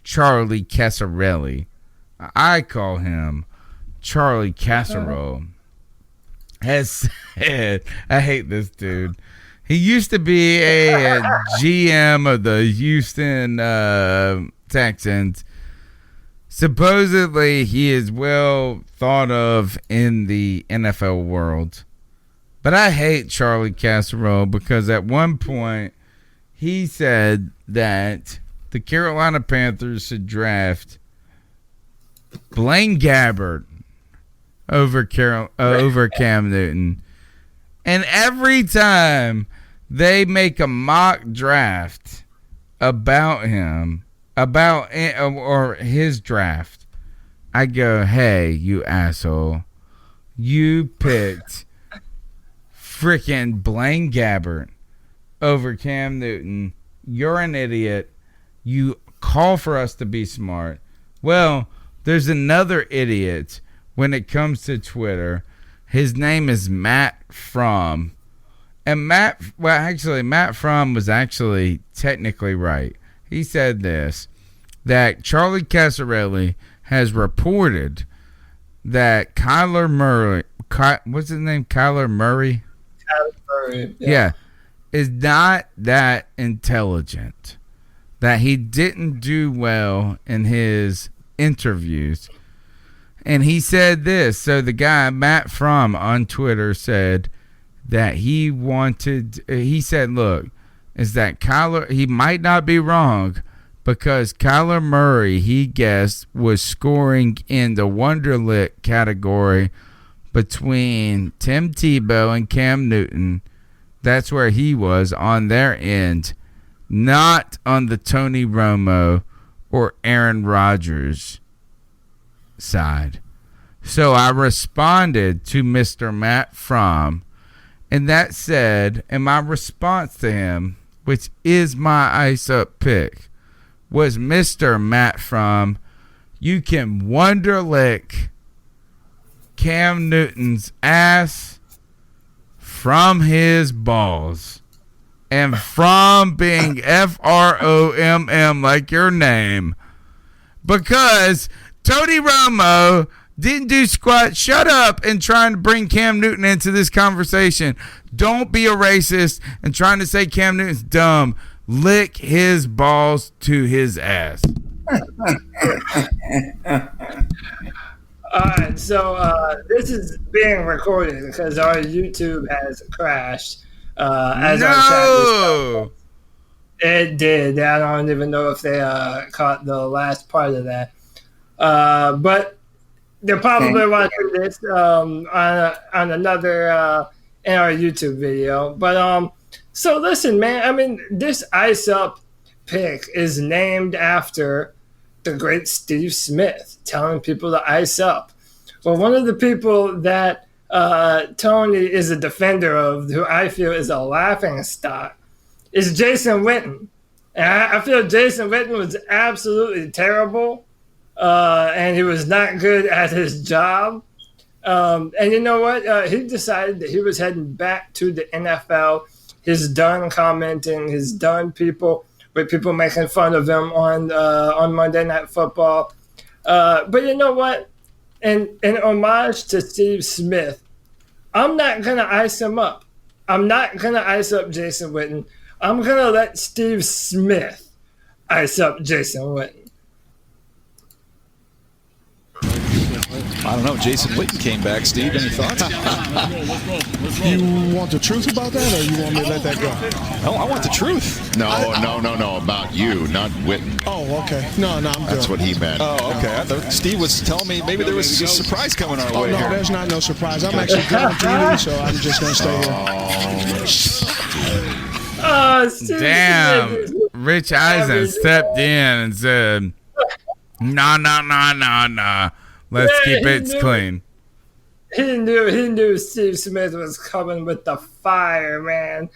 Charlie Casarelli. I call him Charlie Casserole. Has said, I hate this dude. He used to be a GM of the Houston Texans. Supposedly, he is well thought of in the NFL world. But I hate Charlie Casserole because at one point, he said that the Carolina Panthers should draft Blaine Gabbert over Cam Newton. And every time they make a mock draft about him, or his draft, I go, hey, you asshole. You picked freaking Blaine Gabbert over Cam Newton. You're an idiot. You call for us to be smart. Well, there's another idiot when it comes to Twitter. His name is Matt Fromm. And Matt Fromm was actually technically right. He said this, that Charlie Casarelli has reported that Kyler Murray, what's his name? Kyler Murray? Kyler Murray. Yeah. Is not that intelligent. That he didn't do well in his interviews. And he said this. So the guy, Matt Fromm, on Twitter said that he said, look, is that Kyler, he might not be wrong, because Kyler Murray, he guessed, was scoring in the Wonderlic category between Tim Tebow and Cam Newton. That's where he was on their end, not on the Tony Romo or Aaron Rodgers side. So I responded to Mr. Matt Fromm, and that said, and my response to him, which is my Ice Up pick, was, Mr. Matt Fromm, you can Wonderlic Cam Newton's ass from his balls. And from being Fromm like your name. Because Tony Romo didn't do squat. Shut up and trying to bring Cam Newton into this conversation. Don't be a racist and trying to say Cam Newton's dumb. Lick his balls to his ass. Alright, so this is being recorded because our YouTube has crashed. As our chat it did. I don't even know if they caught the last part of that. But they're probably watching this on another in our YouTube video. But so listen, man. I mean, this Ice Up pick is named after the great Steve Smith telling people to ice up. Well, one of the people that Tony is a defender of, who I feel is a laughing stock, is Jason Witten. And I feel Jason Witten was absolutely terrible, and he was not good at his job. And you know what? He decided that he was heading back to the NFL. He's done commenting. He's done with people making fun of him on Monday Night Football. But you know what? In homage to Steve Smith, I'm not going to ice him up. I'm not going to ice up Jason Witten. I'm going to let Steve Smith ice up Jason Witten. I don't know. Jason Witten came back. Steve, any thoughts? You want the truth about that, or you want me to let that go? Oh, I want the truth. No, about you, not Witten. Oh, okay. No, I'm good. That's what he meant. Oh, okay. I thought Steve was telling me maybe there was a surprise coming our way no, here. there's not no surprise. I'm actually good on TV, so I'm just going to stay here. Damn. Rich Eisen stepped in and said, nah. Let's keep it clean. He knew Steve Smith was coming with the fire, man.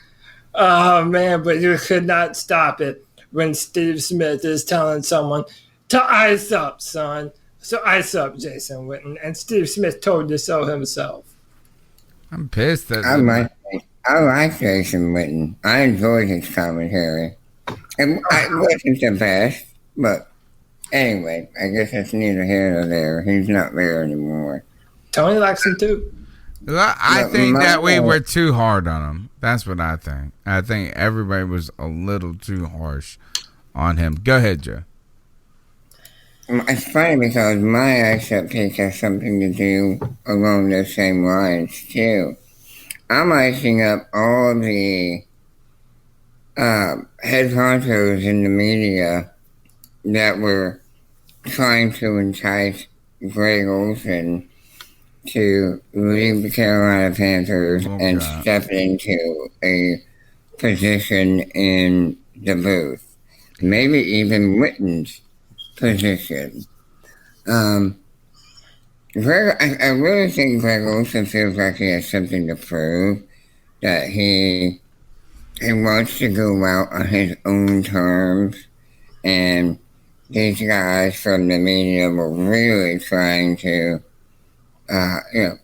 Oh, man, but you could not stop it when Steve Smith is telling someone to ice up, son. So ice up, Jason Witten. And Steve Smith told you so himself. I'm pissed at I like Jason Witten. I enjoyed his commentary. It wasn't the best, but anyway, I guess that's neither here nor there. He's not there anymore. Tony likes him too. I think that we were too hard on him. That's what I think. I think everybody was a little too harsh on him. Go ahead, Joe. It's funny because my ice-up pick has something to do along those same lines, too. I'm icing up all the head honchos in the media that were trying to entice Greg Olsen to leave the Carolina Panthers and step into a position in the booth. Maybe even Witten's position. I really think Greg Olsen feels like he has something to prove, that he wants to go out on his own terms, and these guys from the media were really trying to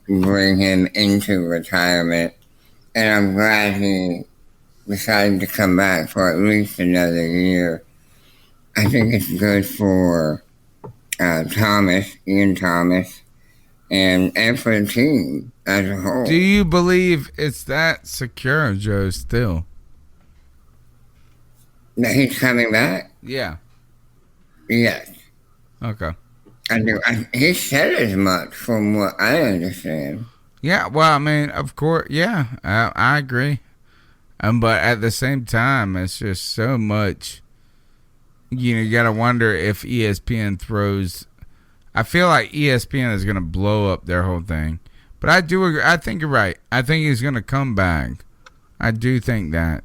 bring him into retirement, and I'm glad he decided to come back for at least another year. I think it's good for Ian Thomas, and for the team as a whole. Do you believe it's that secure, Joe, still? That he's coming back? Yeah. Yes. Okay. I do. He said as much from what I understand. Yeah, well, I mean, of course, yeah, I agree. But at the same time, it's just so much. You got to wonder if ESPN throws. I feel like ESPN is going to blow up their whole thing. But I do agree. I think you're right. I think he's going to come back. I do think that.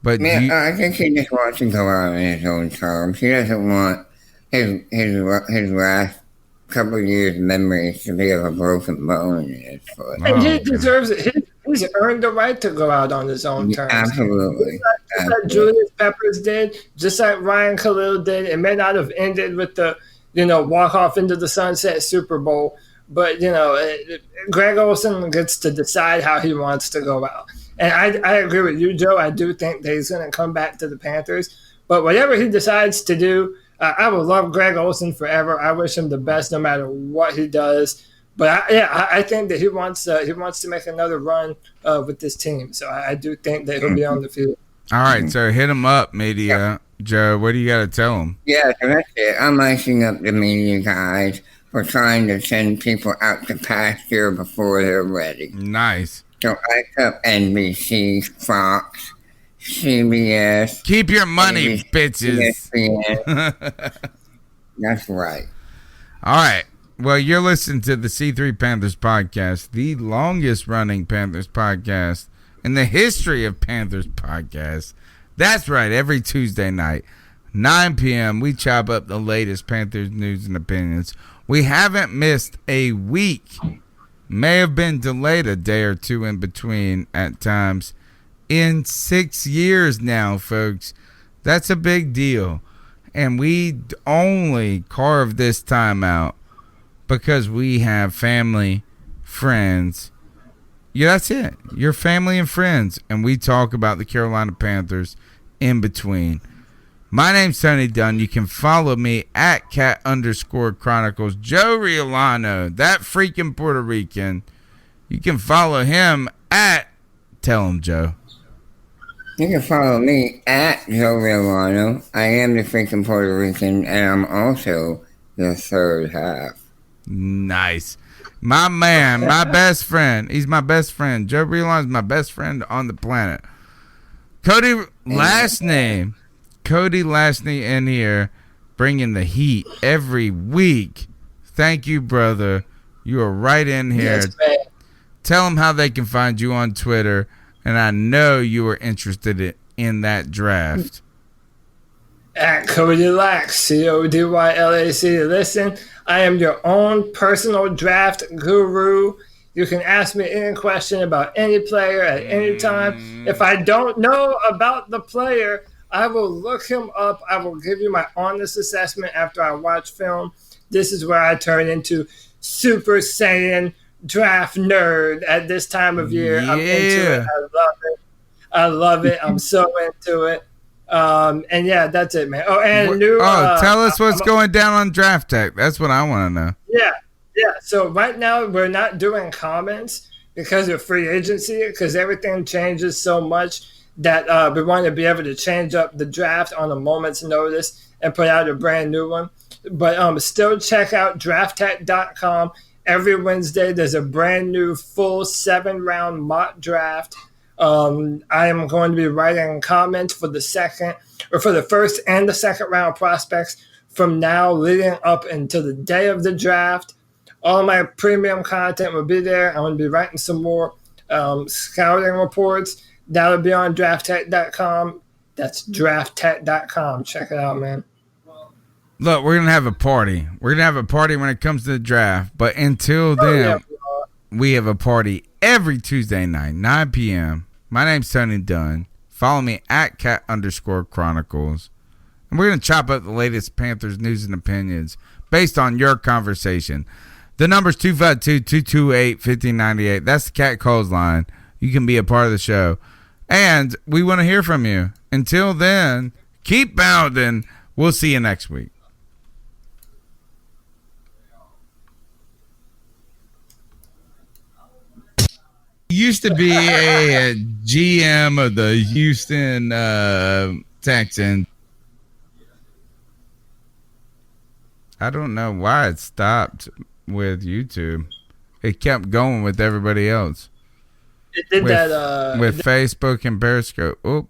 But I think he just wants to go out on his own terms. He doesn't want his last couple of years' memories to be of a broken bone in his foot. And he deserves it. He's earned the right to go out on his own terms. Absolutely. Just like Julius Peppers did, just like Ryan Khalil did. It may not have ended with the, walk off into the sunset Super Bowl, but, Greg Olsen gets to decide how he wants to go out. And I agree with you, Joe. I do think that he's going to come back to the Panthers. But whatever he decides to do, I will love Greg Olsen forever. I wish him the best no matter what he does. But I think that he wants to make another run with this team. So I do think that he'll be on the field. All right, so hit him up, media. Joe, what do you got to tell him? Yeah, so that's it. I'm icing up the media guys for trying to send people out to pasture before they're ready. Nice. So ice up NBC, Fox, CBS. Keep your money, bitches. That's right. All right. Well, you're listening to the C3 Panthers podcast, the longest running Panthers podcast in the history of Panthers podcasts. That's right. Every Tuesday night, 9 p.m., we chop up the latest Panthers news and opinions. We haven't missed a week may have been delayed a day or two in between at times. In 6 years now, folks, that's a big deal. And we only carve this time out because we have family, friends. Yeah, that's it. Your family and friends. And we talk about the Carolina Panthers in between. My name's Tony Dunn. You can follow me at cat_chronicles. Joe Riolano, that freaking Puerto Rican. You can follow him at, tell him, Joe. You can follow me at Joe Riolano. I am the freaking Puerto Rican, and I'm also the third half. Nice. My man, my best friend. He's my best friend. Joe Riolano is my best friend on the planet. Cody Lastney in here, bringing the heat every week. Thank you, brother. You are right in here. Yes, man. Tell them how they can find you on Twitter, and I know you are interested in that draft. At Cody Lax, CODYLAC. Listen, I am your own personal draft guru. You can ask me any question about any player at any time. If I don't know about the player, I will look him up. I will give you my honest assessment after I watch film. This is where I turn into Super Saiyan draft nerd at this time of year. Yeah. I'm into it. I love it. I'm so into it. And yeah, that's it, man. Oh, and tell us what's going down on Draft Tech. That's what I want to know. Yeah. So right now we're not doing comments because of free agency, because everything changes so much that we want to be able to change up the draft on a moment's notice and put out a brand new one. But still check out drafttech.com. Every Wednesday there's a brand new full 7-round mock draft. I am going to be writing comments for the first and the second round prospects from now leading up until the day of the draft. All my premium content will be there. I'm going to be writing some more scouting reports. That'll be on drafttech.com. That's drafttech.com. Check it out, man. Look, we're going to have a party. We're going to have a party when it comes to the draft. But until then, we have a party every Tuesday night, 9 p.m. My name's Tony Dunn. Follow me at cat_chronicles. And we're going to chop up the latest Panthers news and opinions based on your conversation. The number's 252-228-5098. That's the Cat Calls line. You can be a part of the show. And we want to hear from you. Until then, keep bounding. We'll see you next week. Used to be a GM of the Houston Texans. I don't know why it stopped with YouTube. It kept going with everybody else. It did with Facebook and Periscope. Oh.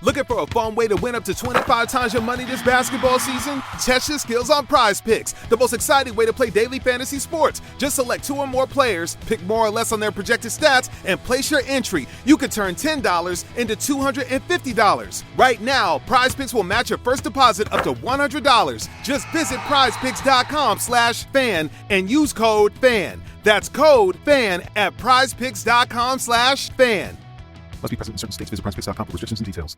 Looking for a fun way to win up to 25 times your money this basketball season? Test your skills on Prize Picks, the most exciting way to play daily fantasy sports. Just select 2 or more players, pick more or less on their projected stats, and place your entry. You can turn $10 into $250. Right now, Prize Picks will match your first deposit up to $100. Just visit prizepicks.com/fan and use code FAN. That's code FAN at prizepicks.com/fan. Must be present in certain states. Visit prizepicks.com for restrictions and details.